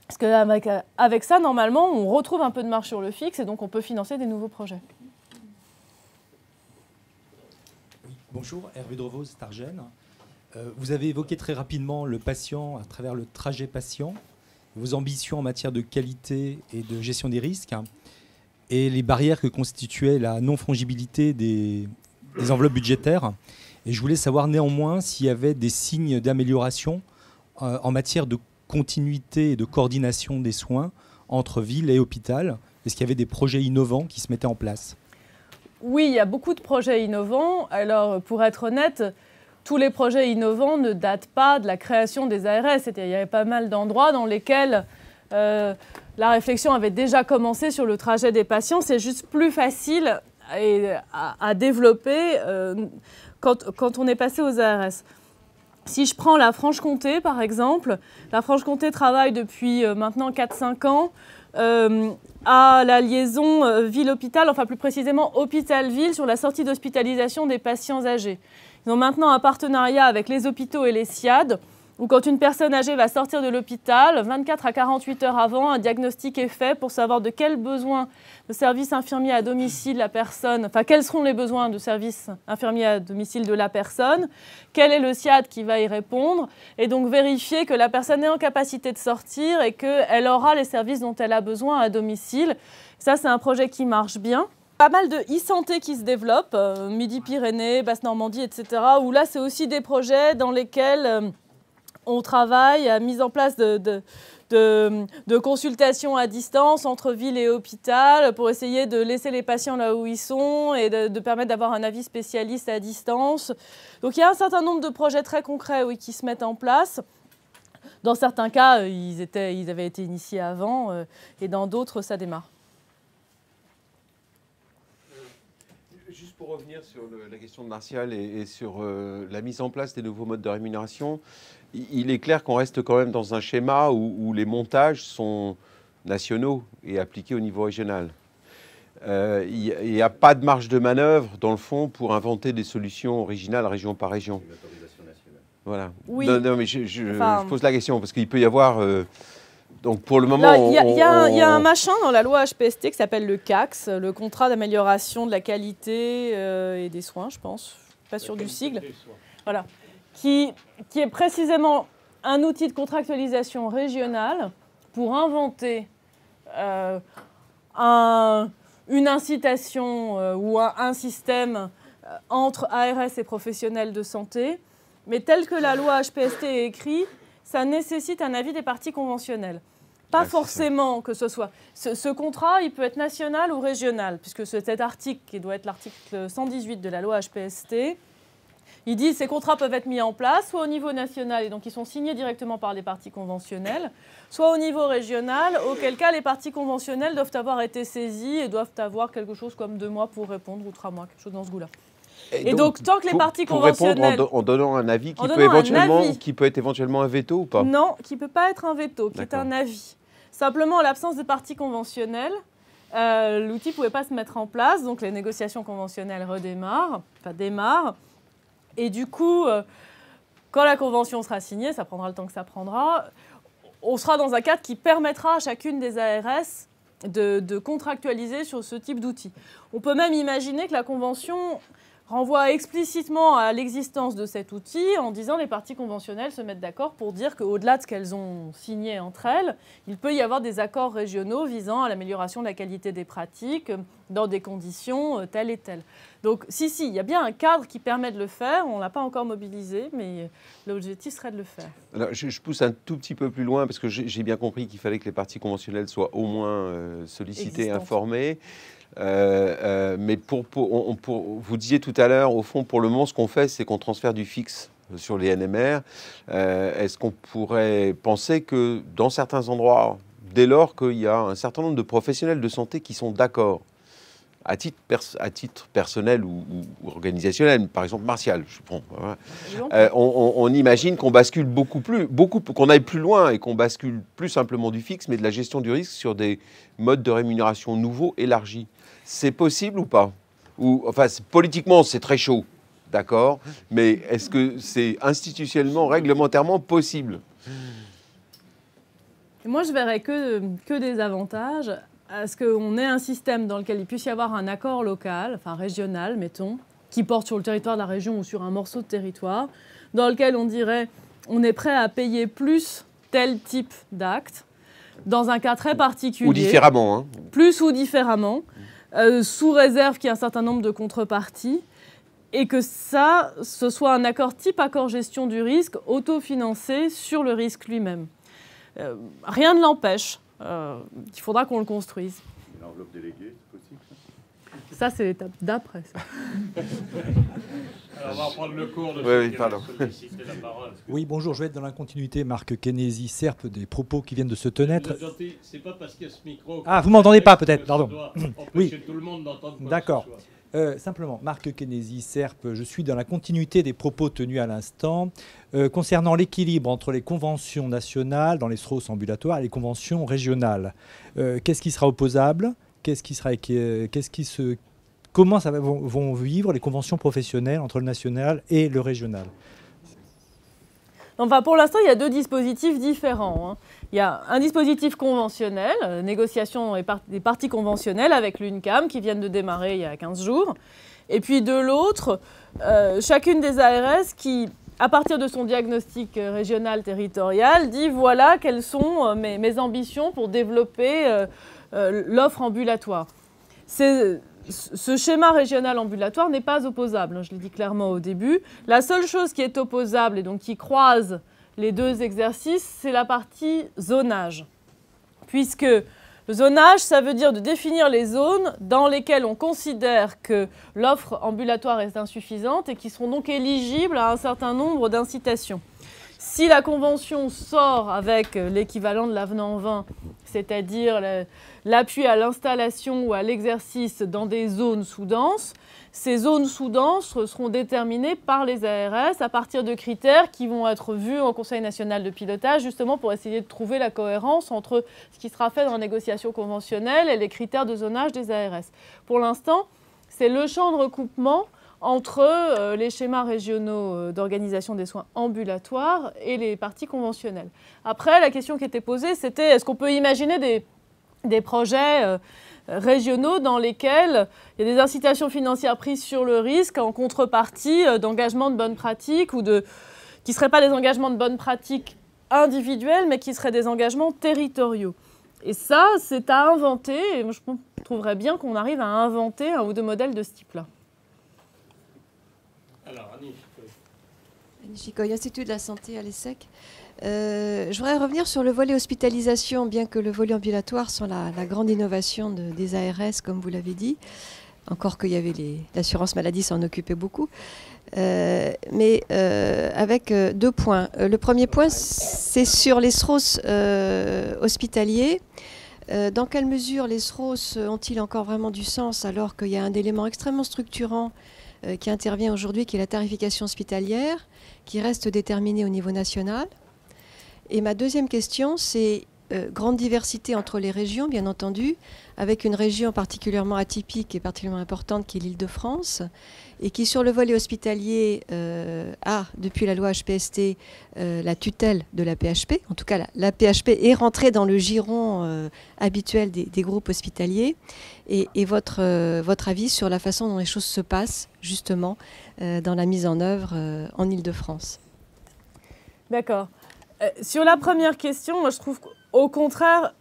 parce qu'avec ça, normalement, on retrouve un peu de marge sur le fixe et donc on peut financer des nouveaux projets. Oui, bonjour, Hervé Drevaux, Stargène. Vous avez évoqué très rapidement le patient à travers le trajet patient. vos ambitions en matière de qualité et de gestion des risques, hein, et les barrières que constituait la non-fongibilité des enveloppes budgétaires. Et je voulais savoir néanmoins s'il y avait des signes d'amélioration en matière de continuité et de coordination des soins entre ville et hôpital. Est-ce qu'il y avait des projets innovants qui se mettaient en place? Oui, il y a beaucoup de projets innovants. Alors, pour être honnête, tous les projets innovants ne datent pas de la création des ARS. Il y avait pas mal d'endroits dans lesquels la réflexion avait déjà commencé sur le trajet des patients. C'est juste plus facile à développer quand on est passé aux ARS. Si je prends la Franche-Comté, par exemple, la Franche-Comté travaille depuis maintenant 4-5 ans à la liaison ville-hôpital, enfin plus précisément hôpital-ville, sur la sortie d'hospitalisation des patients âgés. Ils ont maintenant un partenariat avec les hôpitaux et les SIAD, où quand une personne âgée va sortir de l'hôpital, 24 à 48 heures avant, un diagnostic est fait pour savoir de quels besoins de services infirmiers à domicile la personne, enfin quels seront les besoins de services infirmiers à domicile de la personne, quel est le SIAD qui va y répondre, et donc vérifier que la personne est en capacité de sortir et qu'elle aura les services dont elle a besoin à domicile. Ça, c'est un projet qui marche bien. Pas mal de e-santé qui se développent, Midi-Pyrénées, Basse-Normandie, etc., où là, c'est aussi des projets dans lesquels on travaille à mise en place de consultations à distance entre ville et hôpital pour essayer de laisser les patients là où ils sont et de permettre d'avoir un avis spécialiste à distance. Donc il y a un certain nombre de projets très concrets, oui, qui se mettent en place. Dans certains cas, ils avaient été initiés avant et dans d'autres, ça démarre. Juste pour revenir sur la question de Martial et sur la mise en place des nouveaux modes de rémunération, il est clair qu'on reste quand même dans un schéma où les montages sont nationaux et appliqués au niveau régional. Il n'y a pas de marge de manœuvre, dans le fond, pour inventer des solutions originales région par région. Voilà. Oui. Non, mais je pose la question, parce qu'il peut y avoir... donc pour le moment, il y a un machin dans la loi HPST qui s'appelle le CACS, le contrat d'amélioration de la qualité et des soins, je pense. Pas sûr du sigle. Voilà. Qui est précisément un outil de contractualisation régionale pour inventer une incitation ou un système entre ARS et professionnels de santé. Mais tel que la loi HPST est écrite, ça nécessite un avis des parties conventionnelles. Pas forcément que ce soit... Ce contrat, il peut être national ou régional, puisque cet article, qui doit être l'article 118 de la loi HPST, il dit que ces contrats peuvent être mis en place, soit au niveau national, et donc ils sont signés directement par les parties conventionnelles, soit au niveau régional, auquel cas les parties conventionnelles doivent avoir été saisies et doivent avoir quelque chose comme 2 mois pour répondre, ou 3 mois, quelque chose dans ce goût-là. Et donc, tant que les parties conventionnelles... Pour répondre en donnant un avis qui peut être éventuellement un veto ou pas? Non, qui ne peut pas être un veto, qui est un avis. Simplement, en l'absence de parties conventionnelles, l'outil ne pouvait pas se mettre en place, donc les négociations conventionnelles démarrent. Et du coup, quand la convention sera signée, ça prendra le temps que ça prendra, on sera dans un cadre qui permettra à chacune des ARS de contractualiser sur ce type d'outil. On peut même imaginer que la convention renvoie explicitement à l'existence de cet outil en disant que les parties conventionnelles se mettent d'accord pour dire qu'au-delà de ce qu'elles ont signé entre elles, il peut y avoir des accords régionaux visant à l'amélioration de la qualité des pratiques dans des conditions telles et telles. Donc si, il y a bien un cadre qui permet de le faire, on ne l'a pas encore mobilisé, mais l'objectif serait de le faire. Alors, je pousse un tout petit peu plus loin, parce que j'ai bien compris qu'il fallait que les parties conventionnelles soient au moins sollicitées, informées. Mais vous disiez tout à l'heure, au fond, pour le moment, ce qu'on fait, c'est qu'on transfère du fixe sur les NMR. Est-ce qu'on pourrait penser que dans certains endroits, dès lors qu'il y a un certain nombre de professionnels de santé qui sont d'accord, à titre personnel ou organisationnel, par exemple Martial, on imagine qu'on bascule qu'on aille plus loin et qu'on bascule plus simplement du fixe, mais de la gestion du risque sur des modes de rémunération nouveaux, élargis. C'est possible ou pas? Politiquement, c'est très chaud, d'accord, mais est-ce que c'est institutionnellement, réglementairement possible? Moi, je verrais que des avantages à ce qu'on ait un système dans lequel il puisse y avoir un accord local, enfin régional, mettons, qui porte sur le territoire de la région ou sur un morceau de territoire, dans lequel on dirait on est prêt à payer plus tel type d'acte, dans un cas très particulier. Ou différemment. Hein. Plus ou différemment, sous réserve qu'il y ait un certain nombre de contreparties, et que ce soit un accord type accord gestion du risque, autofinancé sur le risque lui-même. Rien ne l'empêche. Il faudra qu'on le construise. L'enveloppe déléguée, c'est possible? Ça, c'est l'étape d'après. Alors, on va reprendre le cours de la parole. Oui, bonjour, je vais être dans la continuité, Marc Kennedy, SERP, des propos qui viennent de se tenir. C'est pas parce qu'il y a ce micro. Ah, vous m'entendez pas peut-être, pardon. Oui. Tout le monde d'entendre. D'accord. Simplement, Marc Kennedy, SERP, je suis dans la continuité des propos tenus à l'instant concernant l'équilibre entre les conventions nationales dans les SROS ambulatoires et les conventions régionales. Qu'est-ce qui sera opposable? Comment vont vivre les conventions professionnelles entre le national et le régional? Enfin, pour l'instant, il y a deux dispositifs différents. Hein. Il y a un dispositif conventionnel, négociation des parties conventionnelles avec l'UNCAM qui viennent de démarrer il y a 15 jours. Et puis de l'autre, chacune des ARS qui, à partir de son diagnostic régional territorial, dit voilà quelles sont mes ambitions pour développer l'offre ambulatoire. Ce schéma régional ambulatoire n'est pas opposable, je l'ai dit clairement au début. La seule chose qui est opposable et donc qui croise les deux exercices, c'est la partie zonage. Puisque le zonage, ça veut dire de définir les zones dans lesquelles on considère que l'offre ambulatoire est insuffisante et qui seront donc éligibles à un certain nombre d'incitations. Si la Convention sort avec l'équivalent de l'avenant 20, c'est-à-dire l'appui à l'installation ou à l'exercice dans des zones sous-denses, ces zones sous-denses seront déterminées par les ARS à partir de critères qui vont être vus au Conseil national de pilotage, justement pour essayer de trouver la cohérence entre ce qui sera fait dans la négociation conventionnelle et les critères de zonage des ARS. Pour l'instant, c'est le champ de recoupement entre les schémas régionaux d'organisation des soins ambulatoires et les parties conventionnelles. Après, la question qui était posée, c'était est-ce qu'on peut imaginer des projets régionaux dans lesquels il y a des incitations financières prises sur le risque en contrepartie d'engagements de bonnes pratiques ou qui ne seraient pas des engagements de bonnes pratiques individuels, mais qui seraient des engagements territoriaux. Et ça, c'est à inventer. Et je trouverais bien qu'on arrive à inventer un ou deux modèles de ce type-là. Alors, Annie Chicoy, Institut de la santé à l'ESSEC. Je voudrais revenir sur le volet hospitalisation, bien que le volet ambulatoire soit la grande innovation des ARS, comme vous l'avez dit. Encore qu'il y avait l'assurance maladie s'en occupait beaucoup. Mais avec deux points. Le premier point, c'est sur les SROS hospitaliers. Dans quelle mesure les SROS ont-ils encore vraiment du sens alors qu'il y a un élément extrêmement structurant qui intervient aujourd'hui, qui est la tarification hospitalière, qui reste déterminée au niveau national. Et ma deuxième question, c'est grande diversité entre les régions, bien entendu, avec une région particulièrement atypique et particulièrement importante qui est l'Île-de-France, et qui, sur le volet hospitalier, a, depuis la loi HPST, la tutelle de la PHP. En tout cas, la PHP est rentrée dans le giron habituel des groupes hospitaliers. Et votre avis sur la façon dont les choses se passent, justement, dans la mise en œuvre en Île-de-France. D'accord. Sur la première question, moi, je trouve qu'au contraire,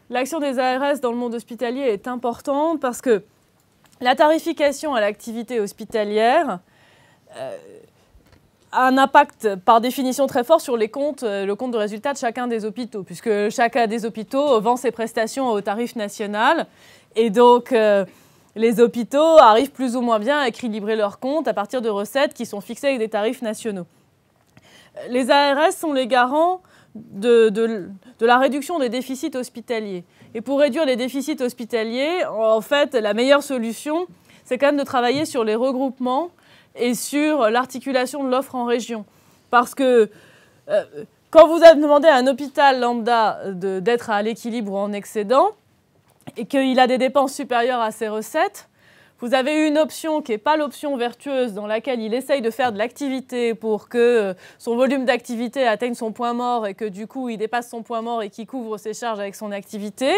l'action des ARS dans le monde hospitalier est importante parce que la tarification à l'activité hospitalière a un impact par définition très fort sur le compte de résultat de chacun des hôpitaux, puisque chacun des hôpitaux vend ses prestations au tarif national. Et donc, les hôpitaux arrivent plus ou moins bien à équilibrer leurs comptes à partir de recettes qui sont fixées avec des tarifs nationaux. Les ARS sont les garants de la réduction des déficits hospitaliers. Et pour réduire les déficits hospitaliers, en fait, la meilleure solution, c'est quand même de travailler sur les regroupements et sur l'articulation de l'offre en région. Parce que quand vous avez demandé à un hôpital lambda d'être à l'équilibre ou en excédent, et qu'il a des dépenses supérieures à ses recettes, vous avez une option qui n'est pas l'option vertueuse dans laquelle il essaye de faire de l'activité pour que son volume d'activité atteigne son point mort et que du coup il dépasse son point mort et qu'il couvre ses charges avec son activité.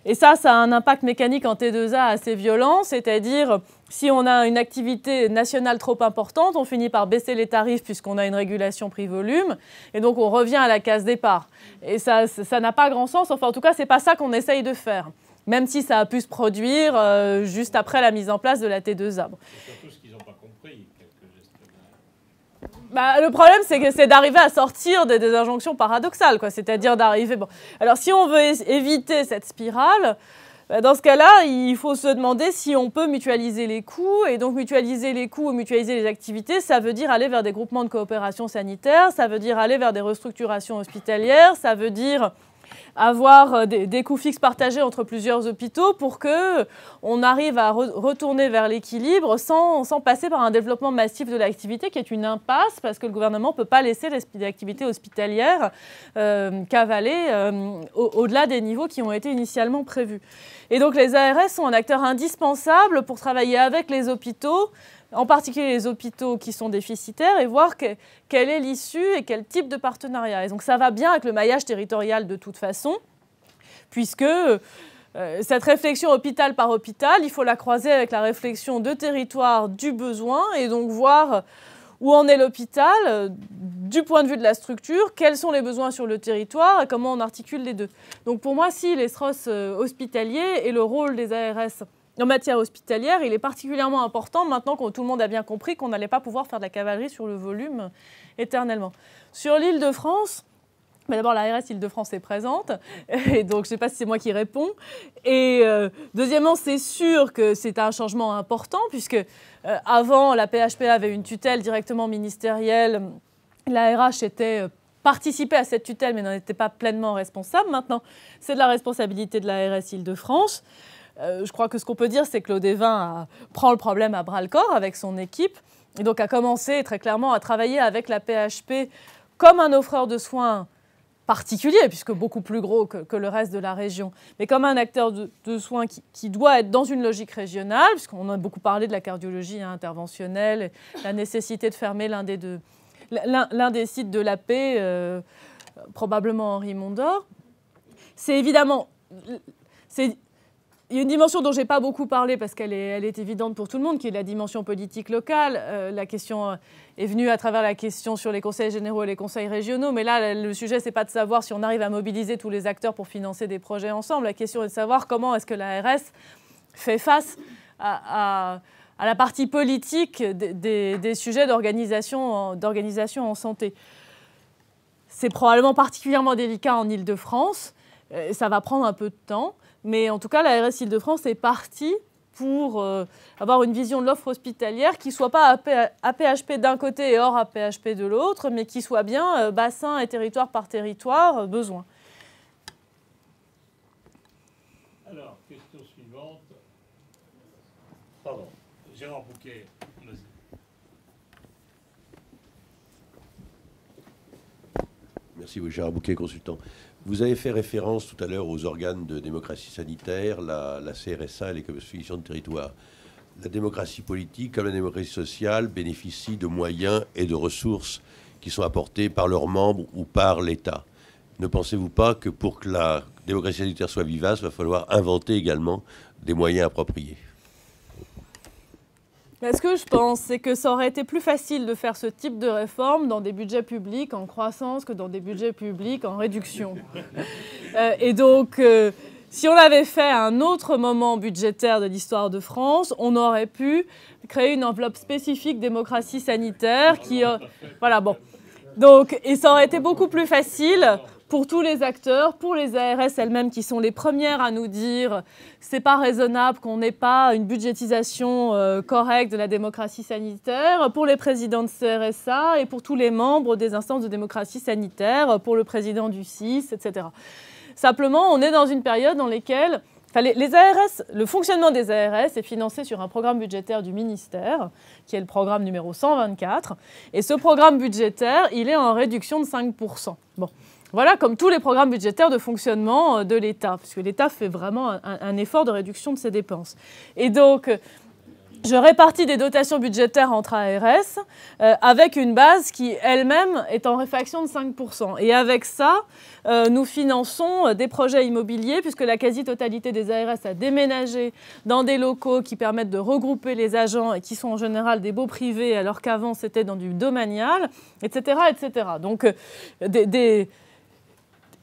Et ça a un impact mécanique en T2A assez violent, c'est-à-dire si on a une activité nationale trop importante, on finit par baisser les tarifs puisqu'on a une régulation prix-volume, et donc on revient à la case départ. Et ça n'a pas grand sens, enfin en tout cas, c'est pas ça qu'on essaye de faire, même si ça a pu se produire juste après la mise en place de la T2A. Bon. Bah, le problème, c'est d'arriver à sortir des injonctions paradoxales, quoi. C'est-à-dire d'arriver... Bon. Alors, si on veut éviter cette spirale, bah, dans ce cas-là, il faut se demander si on peut mutualiser les coûts. Et donc, mutualiser les coûts ou mutualiser les activités, ça veut dire aller vers des groupements de coopération sanitaire, ça veut dire aller vers des restructurations hospitalières, ça veut dire avoir des coûts fixes partagés entre plusieurs hôpitaux pour qu'on arrive à retourner vers l'équilibre sans passer par un développement massif de l'activité qui est une impasse parce que le gouvernement ne peut pas laisser l'activité hospitalière cavaler au-delà des niveaux qui ont été initialement prévus. Et donc les ARS sont un acteur indispensable pour travailler avec les hôpitaux, en particulier les hôpitaux qui sont déficitaires, et voir quelle est l'issue et quel type de partenariat. Et donc ça va bien avec le maillage territorial de toute façon, puisque cette réflexion hôpital par hôpital, il faut la croiser avec la réflexion de territoire du besoin, et donc voir où en est l'hôpital, du point de vue de la structure, quels sont les besoins sur le territoire, et comment on articule les deux. Donc pour moi, si les SROS hospitaliers et le rôle des ARS en matière hospitalière, il est particulièrement important maintenant que tout le monde a bien compris qu'on n'allait pas pouvoir faire de la cavalerie sur le volume éternellement. Sur l'Île-de-France, d'abord l'ARS Île-de-France est présente, et donc je ne sais pas si c'est moi qui réponds. Et deuxièmement, c'est sûr que c'est un changement important, puisque avant, la PHP avait une tutelle directement ministérielle, l'ARH participait à cette tutelle, mais n'en était pas pleinement responsable. Maintenant, c'est de la responsabilité de l'ARS Île-de-France. Je crois que ce qu'on peut dire, c'est que l'Odevin prend le problème à bras-le-corps avec son équipe et donc a commencé très clairement à travailler avec la PHP comme un offreur de soins particulier, puisque beaucoup plus gros que le reste de la région, mais comme un acteur de soins qui doit être dans une logique régionale, puisqu'on a beaucoup parlé de la cardiologie interventionnelle, la nécessité de fermer l'un des sites de l'AP, probablement Henri Mondor. C'est évidemment... Il y a une dimension dont je n'ai pas beaucoup parlé parce qu'elle est évidente pour tout le monde, qui est la dimension politique locale. La question est venue à travers la question sur les conseils généraux et les conseils régionaux. Mais là, le sujet, ce n'est pas de savoir si on arrive à mobiliser tous les acteurs pour financer des projets ensemble. La question est de savoir comment est-ce que l'ARS fait face à la partie politique des sujets d'organisation en santé. C'est probablement particulièrement délicat en Île-de-France. Ça va prendre un peu de temps. Mais en tout cas, l'ARS Île-de-France est partie pour avoir une vision de l'offre hospitalière qui ne soit pas APHP d'un côté et hors APHP de l'autre, mais qui soit bien bassin et territoire par territoire, besoin. Alors, question suivante. Pardon, Gérard Bouquet, vas-y. Merci, Gérard Bouquet, consultant. Vous avez fait référence tout à l'heure aux organes de démocratie sanitaire, la CRSA et les commissions de territoire. La démocratie politique, comme la démocratie sociale, bénéficie de moyens et de ressources qui sont apportés par leurs membres ou par l'État. Ne pensez-vous pas que pour que la démocratie sanitaire soit vivace, il va falloir inventer également des moyens appropriés ? Ce que je pense, c'est que ça aurait été plus facile de faire ce type de réforme dans des budgets publics en croissance que dans des budgets publics en réduction. Et donc, si on avait fait un autre moment budgétaire de l'histoire de France, on aurait pu créer une enveloppe spécifique démocratie sanitaire qui... voilà, bon. Donc, et ça aurait été beaucoup plus facile pour tous les acteurs, pour les ARS elles-mêmes qui sont les premières à nous dire c'est pas raisonnable qu'on n'ait pas une budgétisation correcte de la démocratie sanitaire, pour les présidents de CRSA et pour tous les membres des instances de démocratie sanitaire, pour le président du CIS, etc. Simplement, on est dans une période dans laquelle les ARS, le fonctionnement des ARS est financé sur un programme budgétaire du ministère, qui est le programme numéro 124. Et ce programme budgétaire, il est en réduction de 5%. Bon. Voilà, comme tous les programmes budgétaires de fonctionnement de l'État, puisque l'État fait vraiment un effort de réduction de ses dépenses. Et donc, je répartis des dotations budgétaires entre ARS avec une base qui elle-même est en réfaction de 5%. Et avec ça, nous finançons des projets immobiliers puisque la quasi-totalité des ARS a déménagé dans des locaux qui permettent de regrouper les agents et qui sont en général des baux privés alors qu'avant c'était dans du domanial, etc. etc. Donc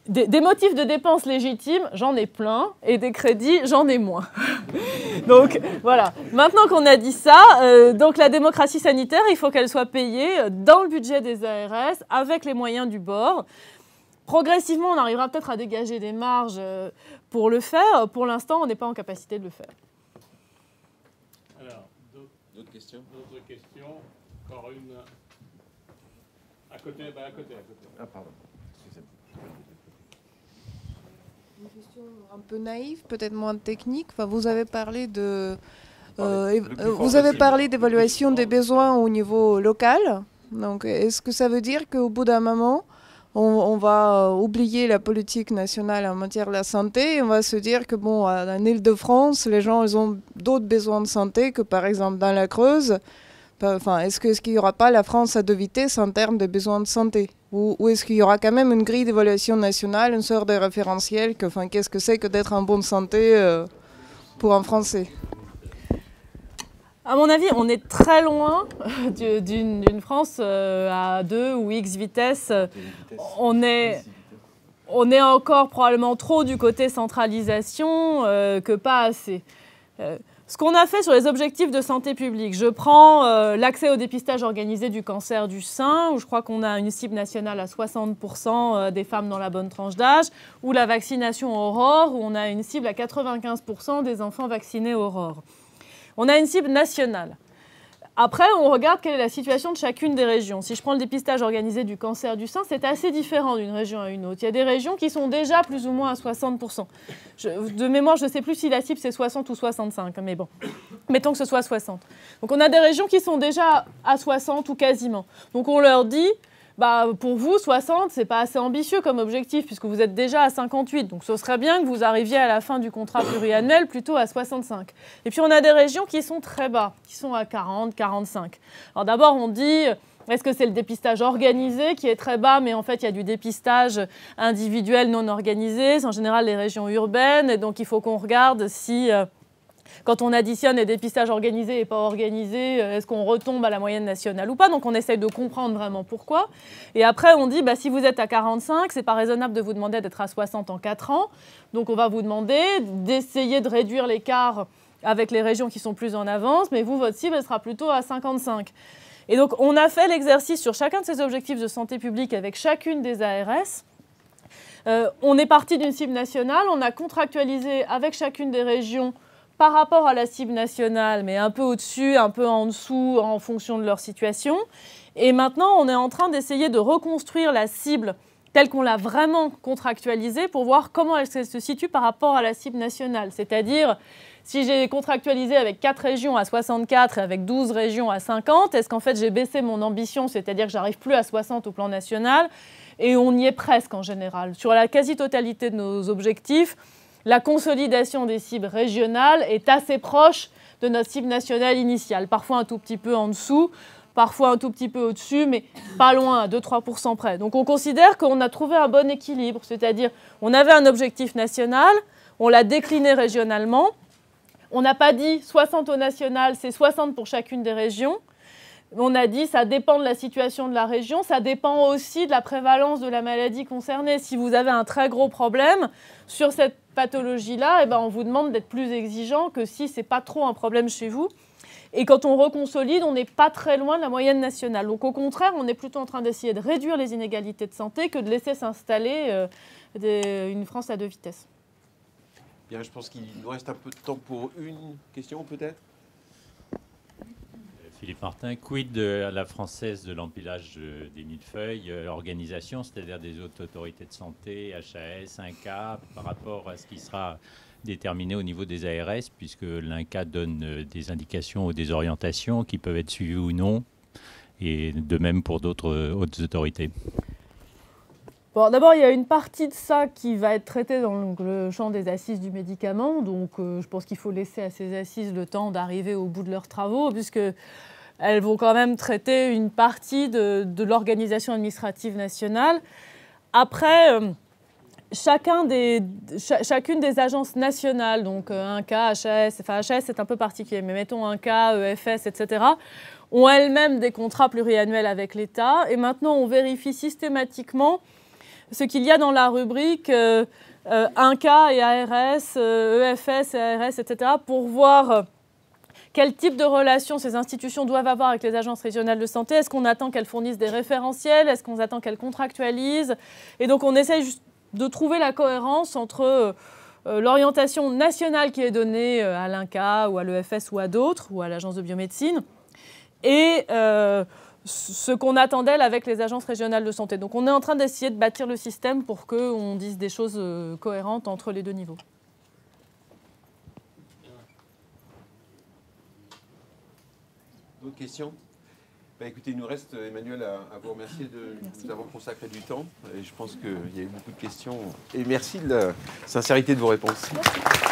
des motifs de dépenses légitimes, j'en ai plein, et des crédits, j'en ai moins. Donc voilà, maintenant qu'on a dit ça, donc la démocratie sanitaire, il faut qu'elle soit payée dans le budget des ARS, avec les moyens du bord. Progressivement, on arrivera peut-être à dégager des marges pour le faire. Pour l'instant, on n'est pas en capacité de le faire. Alors, d'autres questions? D'autres questions? Encore une. À côté, à côté. Ah, pardon. Une question un peu naïve, peut-être moins technique. Enfin, vous avez parlé d'évaluation des besoins au niveau local. Donc, est-ce que ça veut dire qu'au bout d'un moment, on va oublier la politique nationale en matière de la santé et on va se dire que, bon, en Île-de-France, les gens ils ont d'autres besoins de santé que, par exemple, dans la Creuse. Enfin, est-ce qu'il n'y aura pas la France à deux vitesses en termes de besoins de santé? Ou est-ce qu'il y aura quand même une grille d'évaluation nationale, une sorte de référentiel qu'est-ce que c'est que d'être en bonne santé pour un Français? À mon avis, on est très loin d'une France à 2 ou X vitesses. On est encore probablement trop du côté centralisation que pas assez. Ce qu'on a fait sur les objectifs de santé publique, je prends l'accès au dépistage organisé du cancer du sein, où je crois qu'on a une cible nationale à 60% des femmes dans la bonne tranche d'âge, ou la vaccination Aurore, où on a une cible à 95% des enfants vaccinés Aurore. On a une cible nationale. Après, on regarde quelle est la situation de chacune des régions. Si je prends le dépistage organisé du cancer du sein, c'est assez différent d'une région à une autre. Il y a des régions qui sont déjà plus ou moins à 60%. De mémoire, je ne sais plus si la cible c'est 60 ou 65, mais bon, mettons que ce soit 60. Donc on a des régions qui sont déjà à 60 ou quasiment. Donc on leur dit, bah, pour vous, 60, c'est pas assez ambitieux comme objectif puisque vous êtes déjà à 58. Donc ce serait bien que vous arriviez à la fin du contrat pluriannuel plutôt à 65. Et puis on a des régions qui sont très bas, qui sont à 40, 45. Alors d'abord on dit, est-ce que c'est le dépistage organisé qui est très bas, mais en fait il y a du dépistage individuel non organisé, c'est en général les régions urbaines, et donc il faut qu'on regarde si... Quand on additionne les dépistages organisés et pas organisés, est-ce qu'on retombe à la moyenne nationale ou pas? Donc on essaye de comprendre vraiment pourquoi. Et après on dit, bah, si vous êtes à 45, c'est pas raisonnable de vous demander d'être à 60 en 4 ans. Donc on va vous demander d'essayer de réduire l'écart avec les régions qui sont plus en avance, mais vous, votre cible, elle sera plutôt à 55. Et donc on a fait l'exercice sur chacun de ces objectifs de santé publique avec chacune des ARS. On est parti d'une cible nationale, on a contractualisé avec chacune des régions par rapport à la cible nationale, mais un peu au-dessus, un peu en dessous, en fonction de leur situation. Et maintenant, on est en train d'essayer de reconstruire la cible telle qu'on l'a vraiment contractualisée pour voir comment elle se situe par rapport à la cible nationale. C'est-à-dire, si j'ai contractualisé avec 4 régions à 64 et avec 12 régions à 50, est-ce qu'en fait j'ai baissé mon ambition, c'est-à-dire que j'arrive plus à 60 au plan national? Et on y est presque en général. Sur la quasi-totalité de nos objectifs, la consolidation des cibles régionales est assez proche de notre cible nationale initiale. Parfois un tout petit peu en dessous, parfois un tout petit peu au-dessus, mais pas loin, à 2-3% près. Donc on considère qu'on a trouvé un bon équilibre, c'est-à-dire on avait un objectif national, on l'a décliné régionalement, on n'a pas dit 60 au national, c'est 60 pour chacune des régions. On a dit ça dépend de la situation de la région, ça dépend aussi de la prévalence de la maladie concernée. Si vous avez un très gros problème sur cette pathologie-là, eh ben on vous demande d'être plus exigeant que si ce n'est pas trop un problème chez vous. Et quand on reconsolide, on n'est pas très loin de la moyenne nationale. Donc au contraire, on est plutôt en train d'essayer de réduire les inégalités de santé que de laisser s'installer une France à 2 vitesses. Bien, je pense qu'il nous reste un peu de temps pour une question peut-être. Philippe Martin, quid à la française de l'empilage des millefeuilles, organisation, c'est-à-dire des autorités de santé, HAS, INCA, par rapport à ce qui sera déterminé au niveau des ARS, puisque l'INCA donne des indications ou des orientations qui peuvent être suivies ou non, et de même pour d'autres autres autorités. Bon, d'abord, il y a une partie de ça qui va être traitée dans le champ des assises du médicament. Donc, je pense qu'il faut laisser à ces assises le temps d'arriver au bout de leurs travaux, puisqu'elles vont quand même traiter une partie de l'organisation administrative nationale. Après, chacune des agences nationales, donc INCa, HAS, enfin HAS c'est un peu particulier, mais mettons INCa, EFS, etc., ont elles-mêmes des contrats pluriannuels avec l'État. Et maintenant, on vérifie systématiquement ce qu'il y a dans la rubrique INCa et ARS, EFS et ARS, etc., pour voir quel type de relation ces institutions doivent avoir avec les agences régionales de santé. Est-ce qu'on attend qu'elles fournissent des référentiels? Est-ce qu'on attend qu'elles contractualisent? Et donc, on essaye juste de trouver la cohérence entre l'orientation nationale qui est donnée à l'INCa ou à l'EFS ou à d'autres, ou à l'Agence de biomédecine, et ce qu'on attend d'elle avec les agences régionales de santé. Donc on est en train d'essayer de bâtir le système pour qu'on dise des choses cohérentes entre les deux niveaux. D'autres questions? Écoutez, il nous reste, Emmanuel, à vous remercier de nous avoir consacré du temps. Et je pense qu'il y a eu beaucoup de questions. Et merci de la sincérité de vos réponses. Merci.